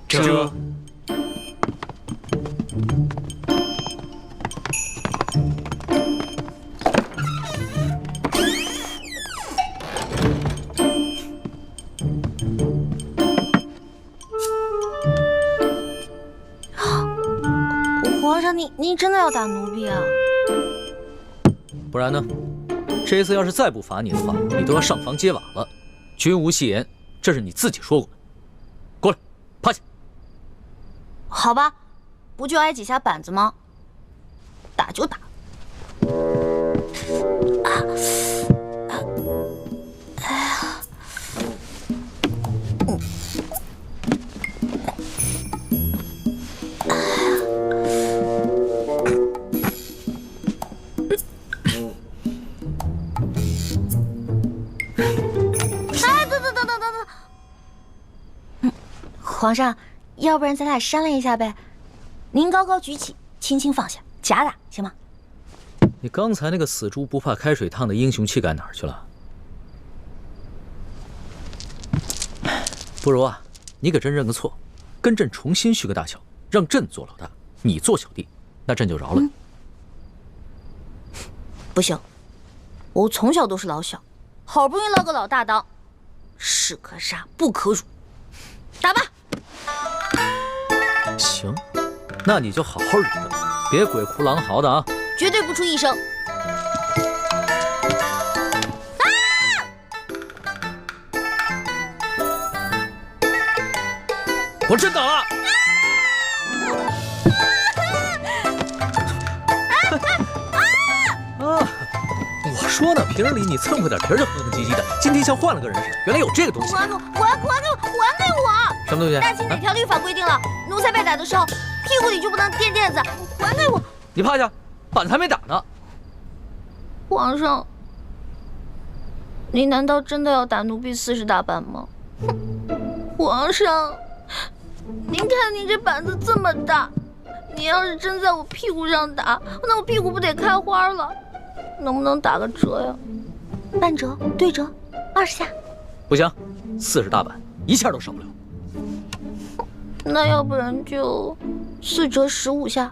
Speaker 11: 这。
Speaker 1: 皇上，您真的要打奴婢啊？
Speaker 3: 不然呢？这一次要是再不罚你的话，你都要上房揭瓦了。君无戏言，这是你自己说过的。过来，趴下。
Speaker 1: 好吧，不就挨几下板子吗？打就打。皇上，要不然咱俩商量一下呗？您高高举起，轻轻放下，假打行吗？
Speaker 3: 你刚才那个死猪不怕开水烫的英雄气概哪儿去了？不如啊，你给朕认个错，跟朕重新续个大小，让朕做老大，你做小弟，那朕就饶了你。
Speaker 1: 不行，我从小都是老小，好不容易捞个老大当，士可杀不可辱。打吧。
Speaker 3: 行，那你就好好忍着，别鬼哭狼嚎的啊！
Speaker 1: 绝对不出一声。
Speaker 3: 我真倒了！我说呢，平日里你蹭破点皮就哼哼唧唧的，今天像换了个人似的。原来有这个东西！
Speaker 1: 还给我！
Speaker 3: 什么东西？
Speaker 1: 大清哪条律法规定了，奴才被打的时候，屁股里就不能垫垫子？还给我！
Speaker 3: 你趴下，板子还没打呢。
Speaker 1: 皇上，你难道真的要打奴婢40大板吗？皇上，您看你这板子这么大，你要是真在我屁股上打，那我屁股不得开花了？能不能打个折呀？
Speaker 2: 半折、对折，20下。
Speaker 3: 不行，40大板一下都少不了。
Speaker 1: 那要不然就4折15下。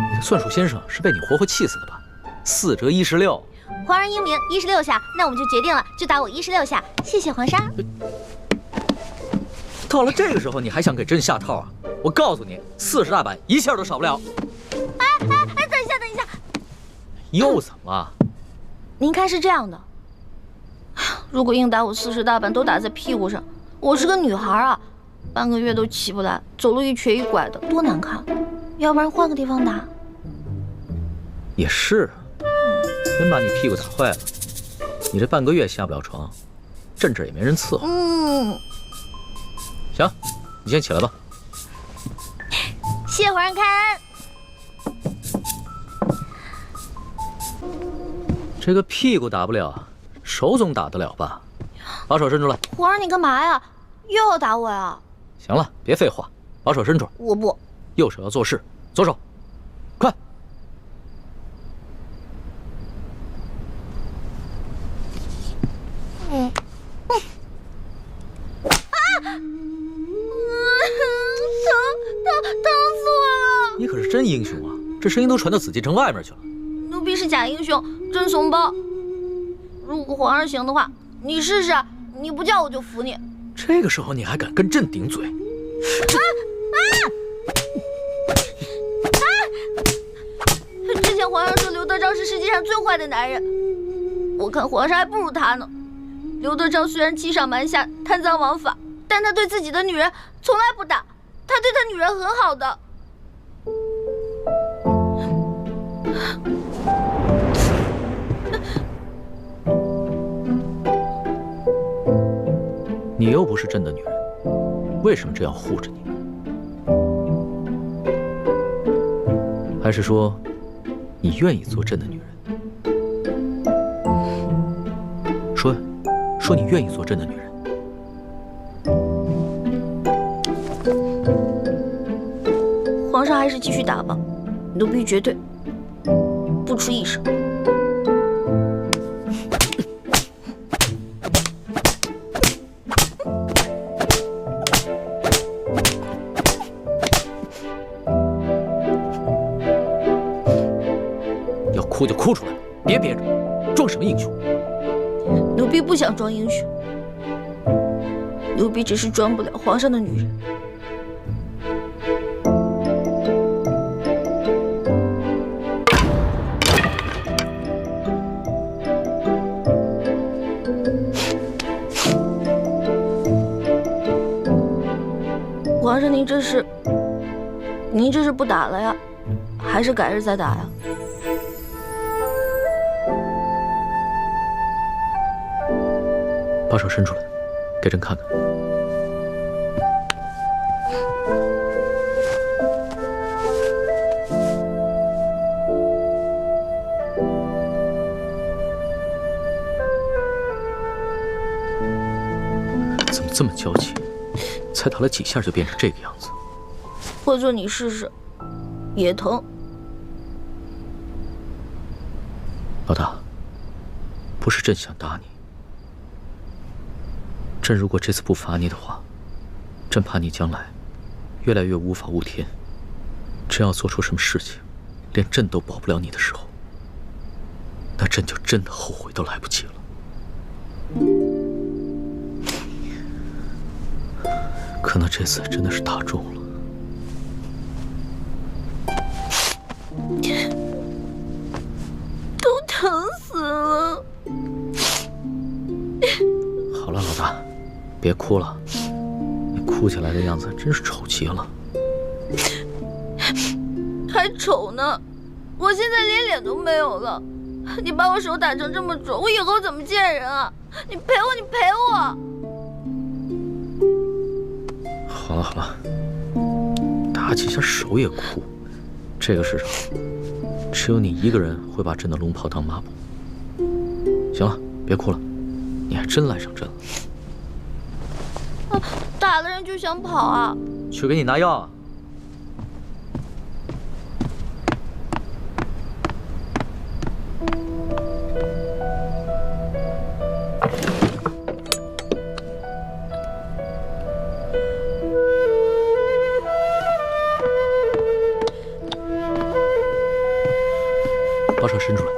Speaker 3: 你的算术先生是被你活活气死的吧？4折16。
Speaker 2: 皇上英明，16下，那我们就决定了，就打我16下。谢谢皇上。
Speaker 3: 到了这个时候，你还想给朕下套啊？我告诉你，40大板一下都少不了。
Speaker 1: 哎，等一下，
Speaker 3: 又怎么了？
Speaker 1: 您看是这样的，如果硬打我40大板都打在屁股上，我是个女孩啊，半个月都起不来，走路一瘸一拐的，多难看。要不然换个地方打。
Speaker 3: 也是，真把你屁股打坏了，你这半个月下不了床，朕这儿也没人伺候。行，你先起来吧。
Speaker 1: 谢皇上开恩。
Speaker 3: 这个屁股打不了，手总打得了吧？把手伸出来。
Speaker 1: 皇上，你干嘛呀？又要打我呀？
Speaker 3: 行了，别废话，把手伸出来。
Speaker 1: 我不。
Speaker 3: 右手要做事，左手，快！
Speaker 1: 疼死我了！
Speaker 3: 你可是真英雄啊，这声音都传到紫禁城外面去了。
Speaker 1: 奴婢是假英雄，真怂包。如果皇上行的话，你试试，你不叫我就服你。
Speaker 3: 这个时候你还敢跟朕顶嘴？
Speaker 1: 之前皇上说刘德昭是世界上最坏的男人，我看皇上还不如他呢。刘德昭虽然欺上瞒下、贪赃枉法，但他对自己的女人从来不打，他对他女人很好的。
Speaker 3: 你又不是朕的女人，为什么这样护着你？还是说，你愿意做朕的女人？说，说你愿意做朕的女人。
Speaker 1: 皇上还是继续打吧，奴婢绝对不出一声。
Speaker 3: 哭就哭出来，别憋着，装什么英雄？
Speaker 1: 奴婢不想装英雄，奴婢只是装不了皇上的女人。皇上，您这是不打了呀，还是改日再打呀？
Speaker 3: 把手伸出来，给朕看看。怎么这么娇气？才打了几下就变成这个样子？
Speaker 1: 或者你试试，也疼。
Speaker 3: 老大，不是朕想打你。朕如果这次不罚你的话，朕怕你将来越来越无法无天，真要做出什么事情，连朕都保不了你的时候，那朕就真的后悔都来不及了。可能这次真的是打中了。
Speaker 1: 都疼死了。
Speaker 3: 好了，老大，别哭了，你哭起来的样子真是丑极了。
Speaker 1: 还丑呢，我现在连脸都没有了。你把我手打成这么肿，我以后怎么见人啊？你赔我，你赔我！
Speaker 3: 好了好了，打几下手也哭。这个世上，只有你一个人会把朕的龙袍当抹布。行了，别哭了，你还真赖上朕了。
Speaker 1: 打了人就想跑啊？
Speaker 3: 去给你拿药啊。把手伸出来。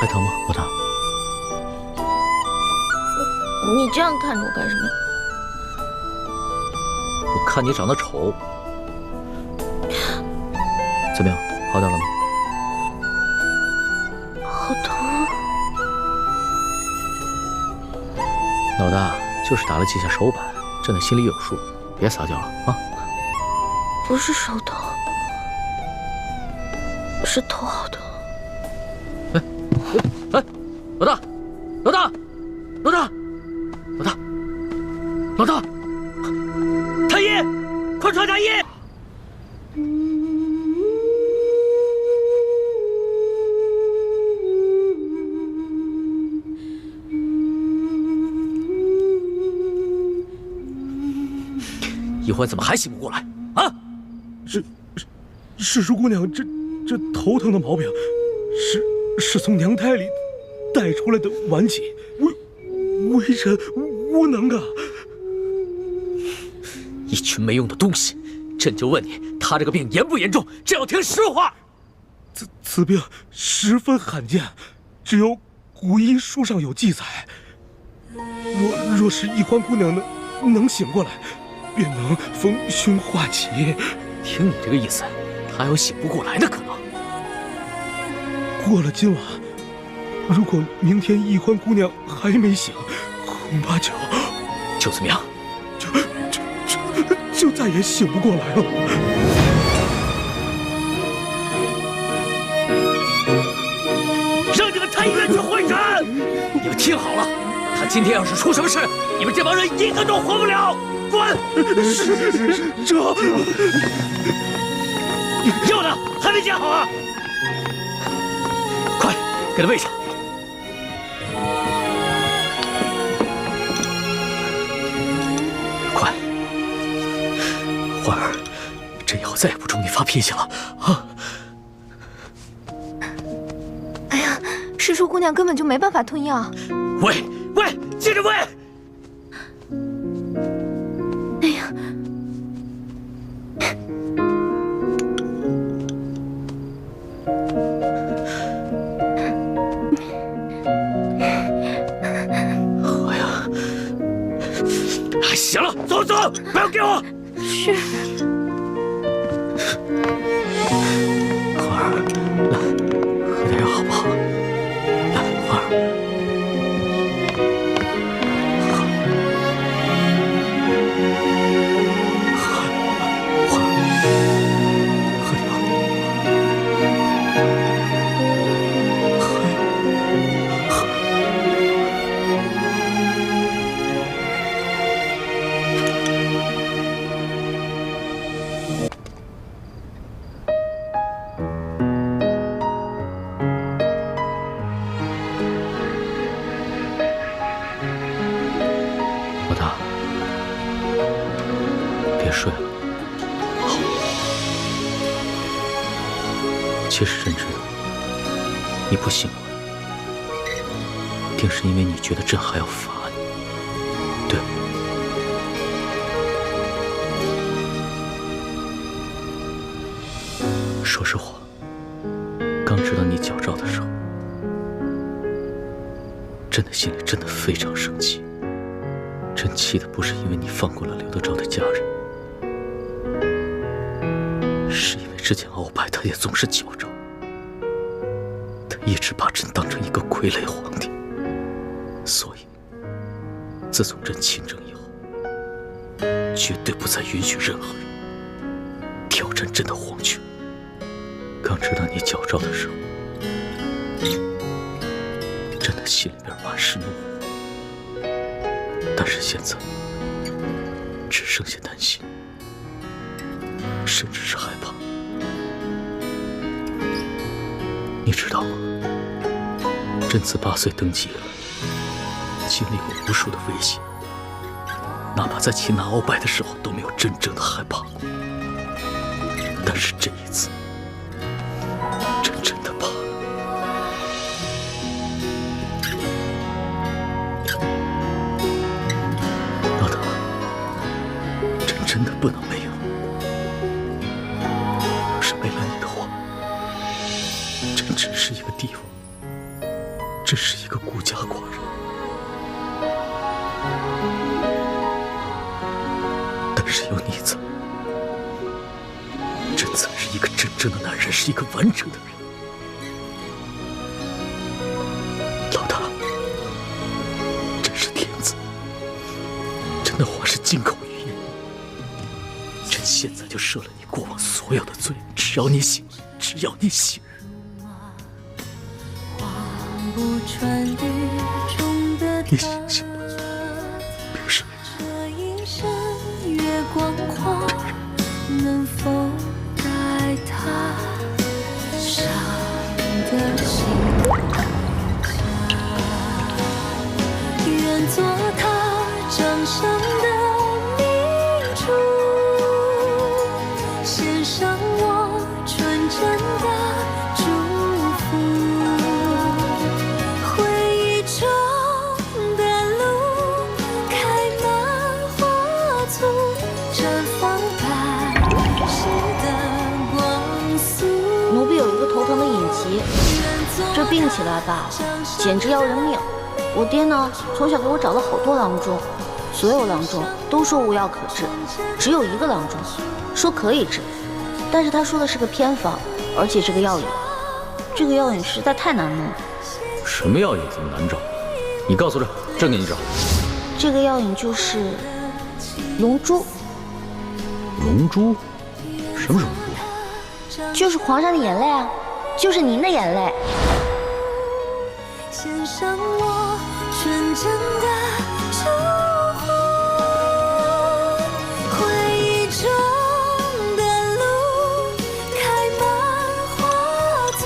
Speaker 3: 还疼吗，老大？
Speaker 1: 你这样看着我干什么？
Speaker 3: 我看你长得丑。怎么样，好点了吗？
Speaker 1: 好疼。
Speaker 3: 老大就是打了几下手板，朕的心里有数，别撒娇了啊！
Speaker 1: 不是手疼，是头好疼。
Speaker 3: 哎，老大，老大，老大，老大，老大，太医，快传太医！一欢怎么还醒不过来啊？
Speaker 8: 世淑姑娘，这头疼的毛病，是从娘胎里带出来的顽疾，微臣无能啊！
Speaker 3: 一群没用的东西！朕就问你，他这个病严不严重？朕要听实话。
Speaker 8: 此病十分罕见，只有古医书上有记载。若是一欢姑娘能醒过来，便能逢凶化吉。
Speaker 3: 听你这个意思，他还有醒不过来的可能。
Speaker 8: 过了今晚，如果明天一欢姑娘还没醒，恐怕就
Speaker 3: 怎么样？
Speaker 8: 就再也醒不过来了。
Speaker 3: 让你们太医院去会诊！你们听好了，他今天要是出什么事，你们这帮人一个都活不了！滚！
Speaker 8: 这
Speaker 3: 药呢？还没煎好啊！快，给他喂上。快，欢儿，这以后再也不冲你发脾气了啊！
Speaker 10: 哎呀，世淑姑娘根本就没办法吞药。
Speaker 3: 喂，接着喂！
Speaker 10: 哎呀！
Speaker 3: 行了，走，不要给我。
Speaker 10: 是。
Speaker 3: 欢儿，来，喝点药好不好？来，欢儿，欢儿，喝点药。你不信我，定是因为你觉得朕还要罚你，对吗？说实话，刚知道你矫诏的时候，朕的心里真的非常生气。朕气的不是因为你放过了刘德昭的家人，是因为之前鳌拜他也总是矫诏，他一直把朕当成一个傀儡皇帝，所以自从朕亲政以后，绝对不再允许任何人挑战朕的皇权。刚知道你矫诏的时候，朕的心里边满是怒火，但是现在只剩下担心，甚至是害怕。你知道吗？朕自8岁登基了，经历过无数的危险，哪怕在擒拿鳌拜的时候都没有真正的害怕过。但是这一次，朕真的怕了。老大，朕真的不能没有。要是没了你的话，朕只是一个帝王，只是一个孤家寡人。但是有你在，朕才是一个真正的男人，是一个完整的人。老大，朕是天子，朕的话是金口玉言。朕现在就赦了你过往所有的罪，只要你醒，只要你醒。你醒醒吧，别睡。
Speaker 12: 能否带他伤的心愿做他掌上的明珠，献上我纯真的祝福。回忆中的路开满花簇，绽放
Speaker 1: 奴婢有一个头疼的隐疾，这病起来吧，简直要人命。我爹呢，从小给我找了好多郎中，所有郎中都说无药可治，只有一个郎中说可以治，但是他说的是个偏方，而且这个药引实在太难弄了。
Speaker 3: 什么药引这么难找？你告诉朕，朕给你找。
Speaker 1: 这个药引就是龙珠。
Speaker 3: 龙珠？什么是龙珠？
Speaker 1: 就是皇上的眼泪啊，就是您的眼泪。
Speaker 12: 献上我纯真的祝福，回忆中的路开满花簇，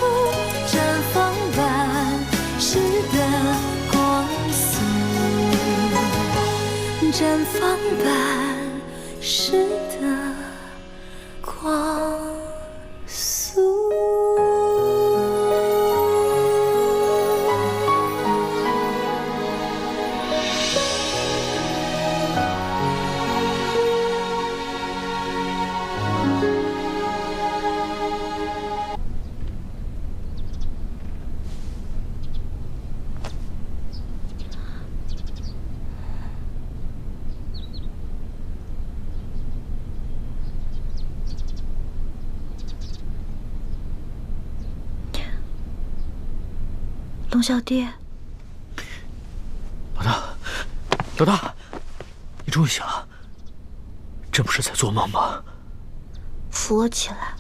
Speaker 12: 绽放般诗的光速，绽放般诗的光速。
Speaker 1: 龙小弟，
Speaker 3: 老大，你终于醒了，这不是在做梦吗？
Speaker 1: 扶我起来。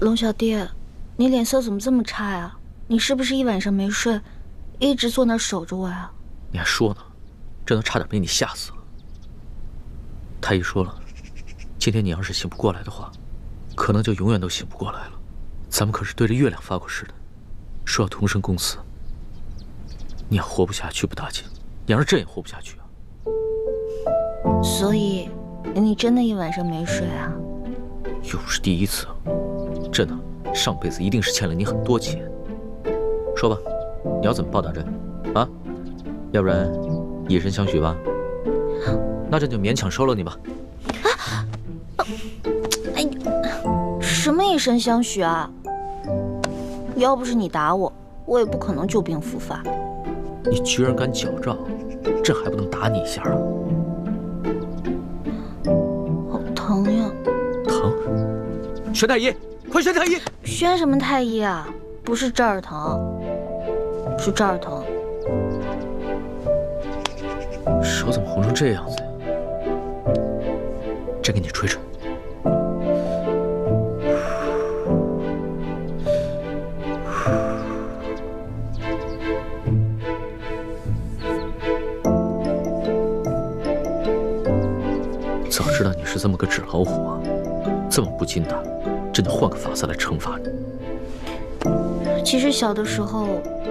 Speaker 1: 龙小弟，你脸色怎么这么差呀？你是不是一晚上没睡，一直坐那儿守着我呀？
Speaker 3: 你还说呢，真的差点被你吓死了。太医说了，今天你要是醒不过来的话，可能就永远都醒不过来了。咱们可是对着月亮发过誓的，说要同生共死。你要活不下去不打紧，你要是朕也活不下去啊。
Speaker 1: 所以，你真的一晚上没睡啊？
Speaker 3: 又不是第一次，真的，上辈子一定是欠了你很多钱。说吧，你要怎么报答朕？啊？要不然以身相许吧？那朕就勉强收了你吧。
Speaker 1: 哎，什么以身相许啊？要不是你打我，我也不可能旧病复发。
Speaker 3: 你居然敢矫诏，朕还不能打你一下啊？
Speaker 1: 好疼呀！
Speaker 3: 疼？宣太医，快宣太医！
Speaker 1: 宣什么太医啊？不是这儿疼，是这儿疼。
Speaker 3: 手怎么红成这样子呀？朕给你吹吹。早知道你是这么个纸老虎啊，这么不经打，朕就换个法子来惩罚你。
Speaker 1: 其实小的时候，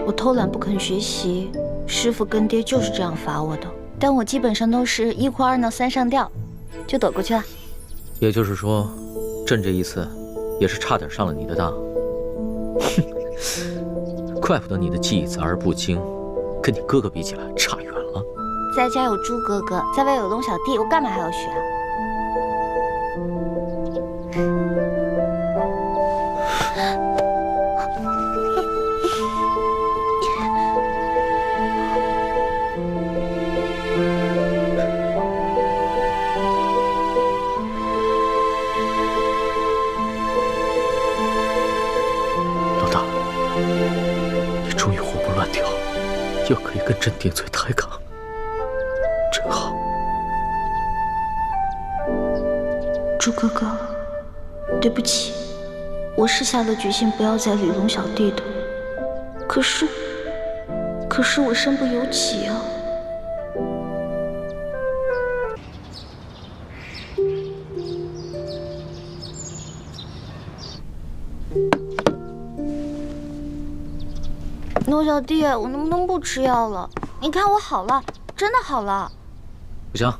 Speaker 1: 我偷懒不肯学习，师傅跟爹就是这样罚我的。但我基本上都是1哭2闹3上吊，就躲过去了。
Speaker 3: 也就是说，朕这一次也是差点上了你的当。哼，怪不得你的技艺杂而不精，跟你哥哥比起来差远了。
Speaker 1: 在家有猪哥哥，在外有龙小弟，我干嘛还要学啊？又可以跟朕顶嘴抬杠，真好。猪哥哥，对不起，我是下了决心不要再理龙小弟的。可是我身不由己啊。龙小弟，我能不能不吃药了？你看我好了，真的好了。
Speaker 3: 不行，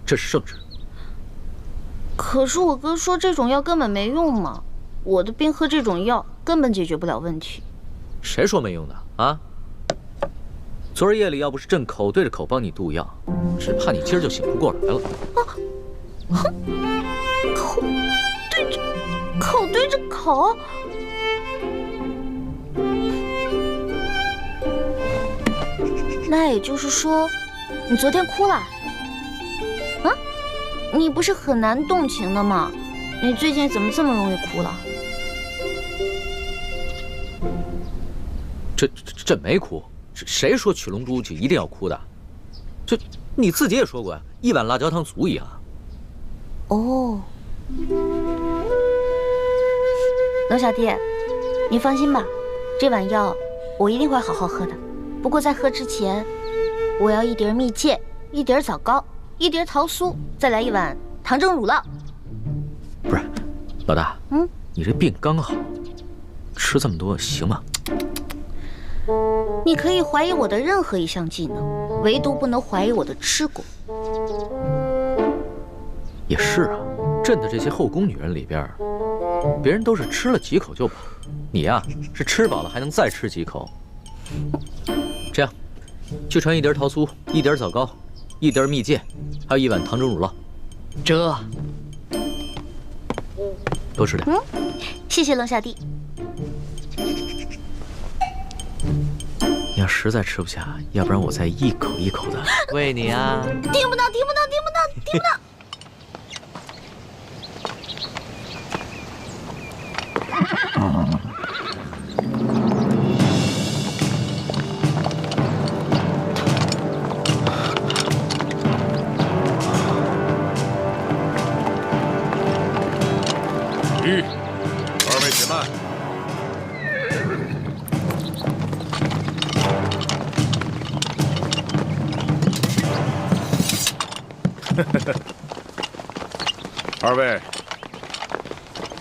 Speaker 3: 这是圣旨。
Speaker 1: 可是我哥说这种药根本没用嘛，我的病喝这种药根本解决不了问题。
Speaker 3: 谁说没用的啊？昨儿夜里要不是朕口对着口帮你渡药，只怕你今儿就醒不过来了。
Speaker 1: 口对着口。那也就是说，你昨天哭了？啊？你不是很难动情的吗？你最近怎么这么容易哭了？
Speaker 3: 朕没哭，谁说取龙珠就一定要哭的？这你自己也说过呀，1碗辣椒汤足矣啊。
Speaker 1: 哦，龙小弟，你放心吧，这碗药我一定会好好喝的。不过在喝之前，我要1碟蜜饯，1碟枣糕，1碟桃酥，再来1碗糖蒸乳酪。
Speaker 3: 不是，老大，你这病刚好，吃这么多行吗？
Speaker 1: 你可以怀疑我的任何一项技能，唯独不能怀疑我的吃过。
Speaker 3: 也是啊，朕的这些后宫女人里边，别人都是吃了几口就饱，你呀是吃饱了还能再吃几口。这样，去传1碟桃酥，1碟枣糕，1碟蜜饯，还有1碗糖蒸乳酪。
Speaker 9: 这，
Speaker 3: 多吃点。
Speaker 1: 谢谢龙小弟。
Speaker 3: 你要实在吃不下，要不然我再一口一口的喂你啊。
Speaker 1: 听不到，听不到，听不到，听不到。
Speaker 7: 2位且慢。2位，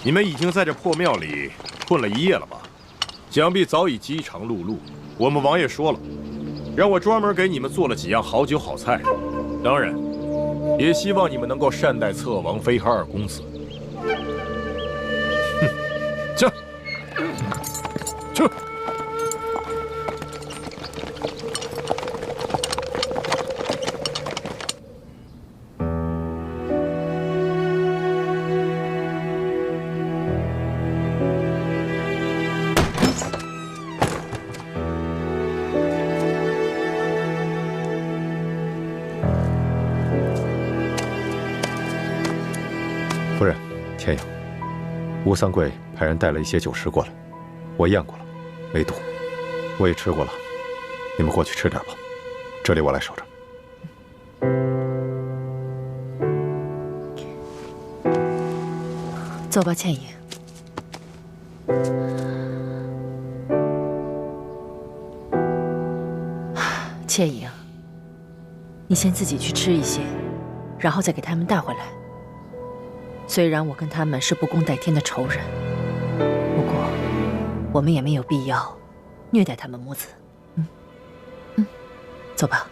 Speaker 7: 你们已经在这破庙里困了1夜了吧？想必早已饥肠辘辘。我们王爷说了，让我专门给你们做了几样好酒好菜。当然，也希望你们能够善待侧王妃和二公子。哼，去，去。
Speaker 13: 夫人，天佑，吴三桂派人带了一些酒食过来，我验过了，没毒，我也吃过了。你们过去吃点吧，这里我来守着。
Speaker 10: 走吧，倩影。倩影，你先自己去吃一些，然后再给他们带回来。虽然我跟他们是不共戴天的仇人，不过我们也没有必要虐待他们母子。走吧。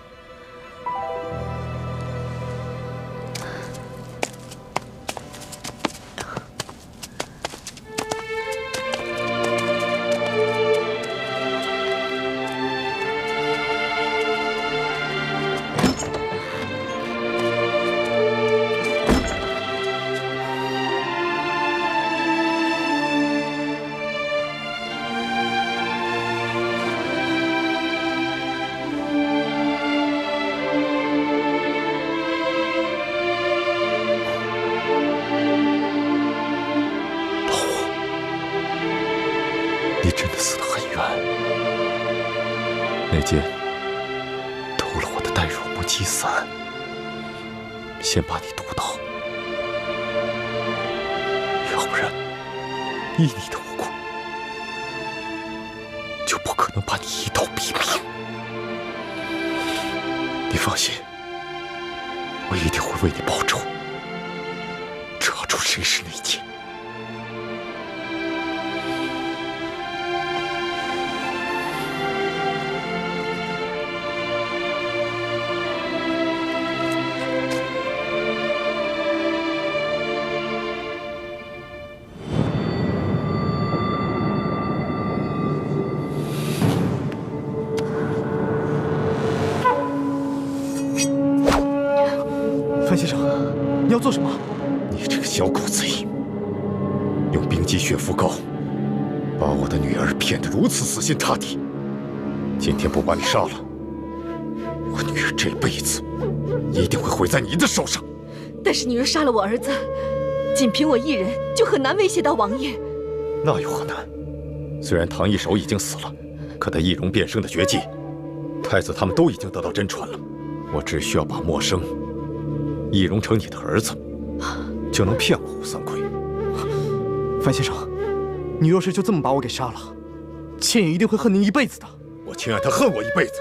Speaker 13: 你真的死得很冤。那剑偷了我的带乳木鸡伞，先把你毒倒，要不然依你的无辜，就不可能把你一刀毙命。你放心，我一定会为你报仇，查出谁是内奸。
Speaker 11: 范先生，你要做什么？
Speaker 13: 你这个小狗贼，用冰肌血肤膏把我的女儿骗得如此死心塌地。今天不把你杀了，我女儿这辈子一定会毁在你的手上。
Speaker 10: 但是你若杀了我儿子，仅凭我一人就很难威胁到王爷。
Speaker 13: 那有何难？虽然唐一手已经死了，可他易容变生的绝技，太子他们都已经得到真传了。我只需要把默生易容成你的儿子，就能骗过吴三桂。
Speaker 11: 范先生，你若是就这么把我给杀了，倩影一定会恨您一辈子的。
Speaker 13: 我情愿他恨我一辈子，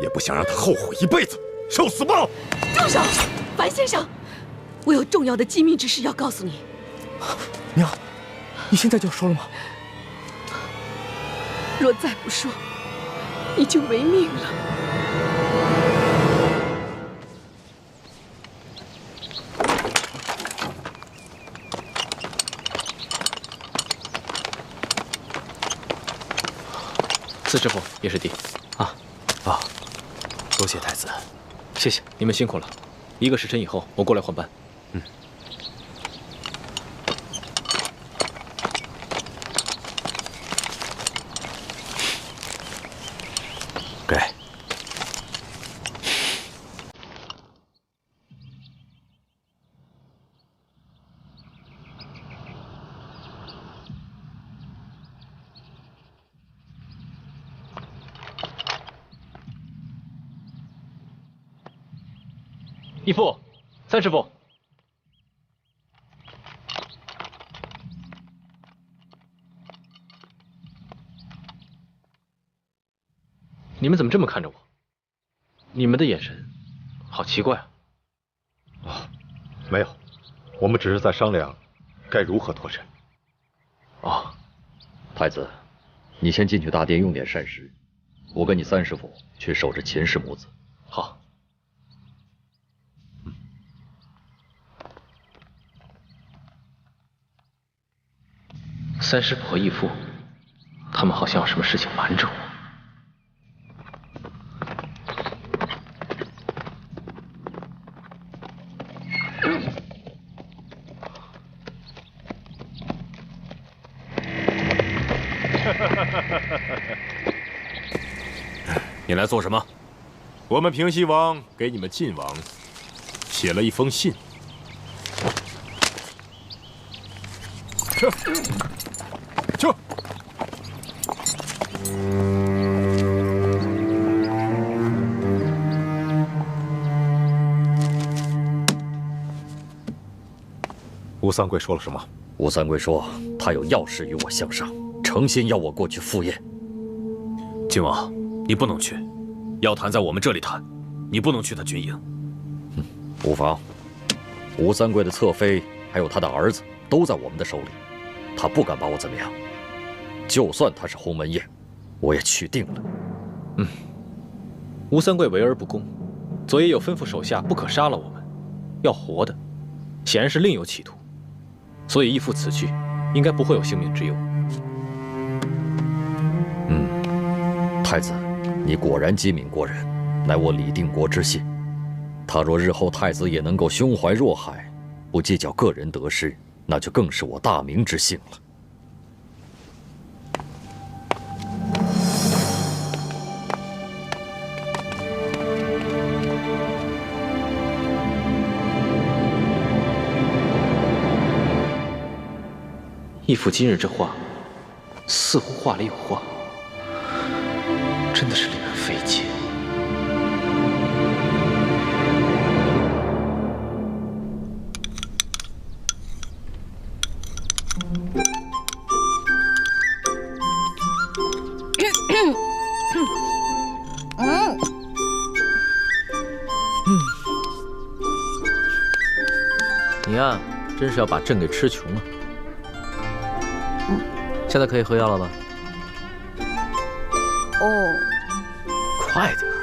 Speaker 13: 也不想让他后悔一辈子。受死吧！
Speaker 10: 住手，樊先生，我有重要的机密之事要告诉你。
Speaker 11: 娘，你现在就要说了吗？
Speaker 10: 若再不说，你就没命了。
Speaker 3: 四师傅，叶师弟，
Speaker 9: 多谢太子，
Speaker 3: 谢谢你们辛苦了。1个时辰以后，我过来换班。
Speaker 13: 给。
Speaker 3: 义父，三师傅，你们怎么这么看着我？你们的眼神好奇怪啊！
Speaker 13: 没有，我们只是在商量该如何脱身。
Speaker 14: 太子，你先进去大殿用点膳食，我跟你三师傅去守着秦氏母子。
Speaker 3: 好。
Speaker 14: 秦氏母子。
Speaker 3: 三师傅，三师傅，你先进去大殿用点膳食，我跟你三师傅去守着秦氏母子。好。
Speaker 14: 去守着秦氏母子。
Speaker 13: 嗯。
Speaker 14: 去守着秦氏母子。 好。
Speaker 13: 嗯。
Speaker 14: 好。
Speaker 13: 嗯。
Speaker 3: 三师婆和义父，他们好像有什么事情瞒着我。
Speaker 7: 你来做什么？我们平西王给你们晋王写了一封信。去。吴三桂说了什么？
Speaker 14: 吴三桂说他有要事与我相商，诚心要我过去赴宴。
Speaker 8: 靖王，你不能去，要谈在我们这里谈，你不能去他军营。
Speaker 14: 无妨，吴三桂的侧妃还有他的儿子都在我们的手里，他不敢把我怎么样。就算他是鸿门宴，我也去定了。
Speaker 3: 吴三桂为而不恭，左也有吩咐手下不可杀了我们，要活的，显然是另有企图。所以义父此去，应该不会有性命之忧。
Speaker 14: 太子，你果然机敏过人，乃我李定国之信。他若日后太子也能够胸怀若海，不计较个人得失，那就更是我大明之幸了。
Speaker 3: 义父今日这话，似乎话里有话，真的是令人费解。你呀，真是要把朕给吃穷了。现在可以喝药了吧？
Speaker 1: 哦，
Speaker 3: 快点儿。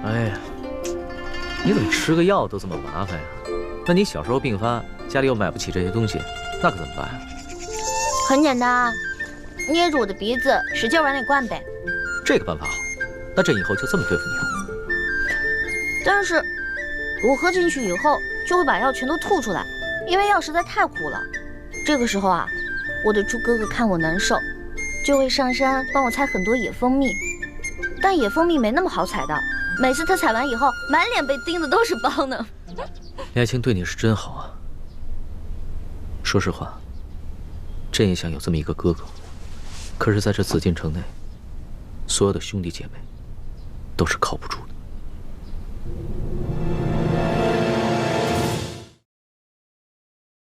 Speaker 3: 哎呀，你怎么吃个药都这么麻烦呀？那你小时候病发，家里又买不起这些东西，那可怎么办呀？
Speaker 1: 很简单啊，捏住我的鼻子，使劲往里灌呗。
Speaker 3: 这个办法好，那朕以后就这么对付你了。
Speaker 1: 但是，我喝进去以后，就会把药全都吐出来，因为药实在太苦了。这个时候啊，我的猪哥哥看我难受，就会上山帮我采很多野蜂蜜。但野蜂蜜没那么好采到，每次他采完以后，满脸被叮的都是包呢。
Speaker 3: 李爱卿对你是真好啊。说实话，朕也想有这么一个哥哥，可是在这紫禁城内，所有的兄弟姐妹都是靠不住的。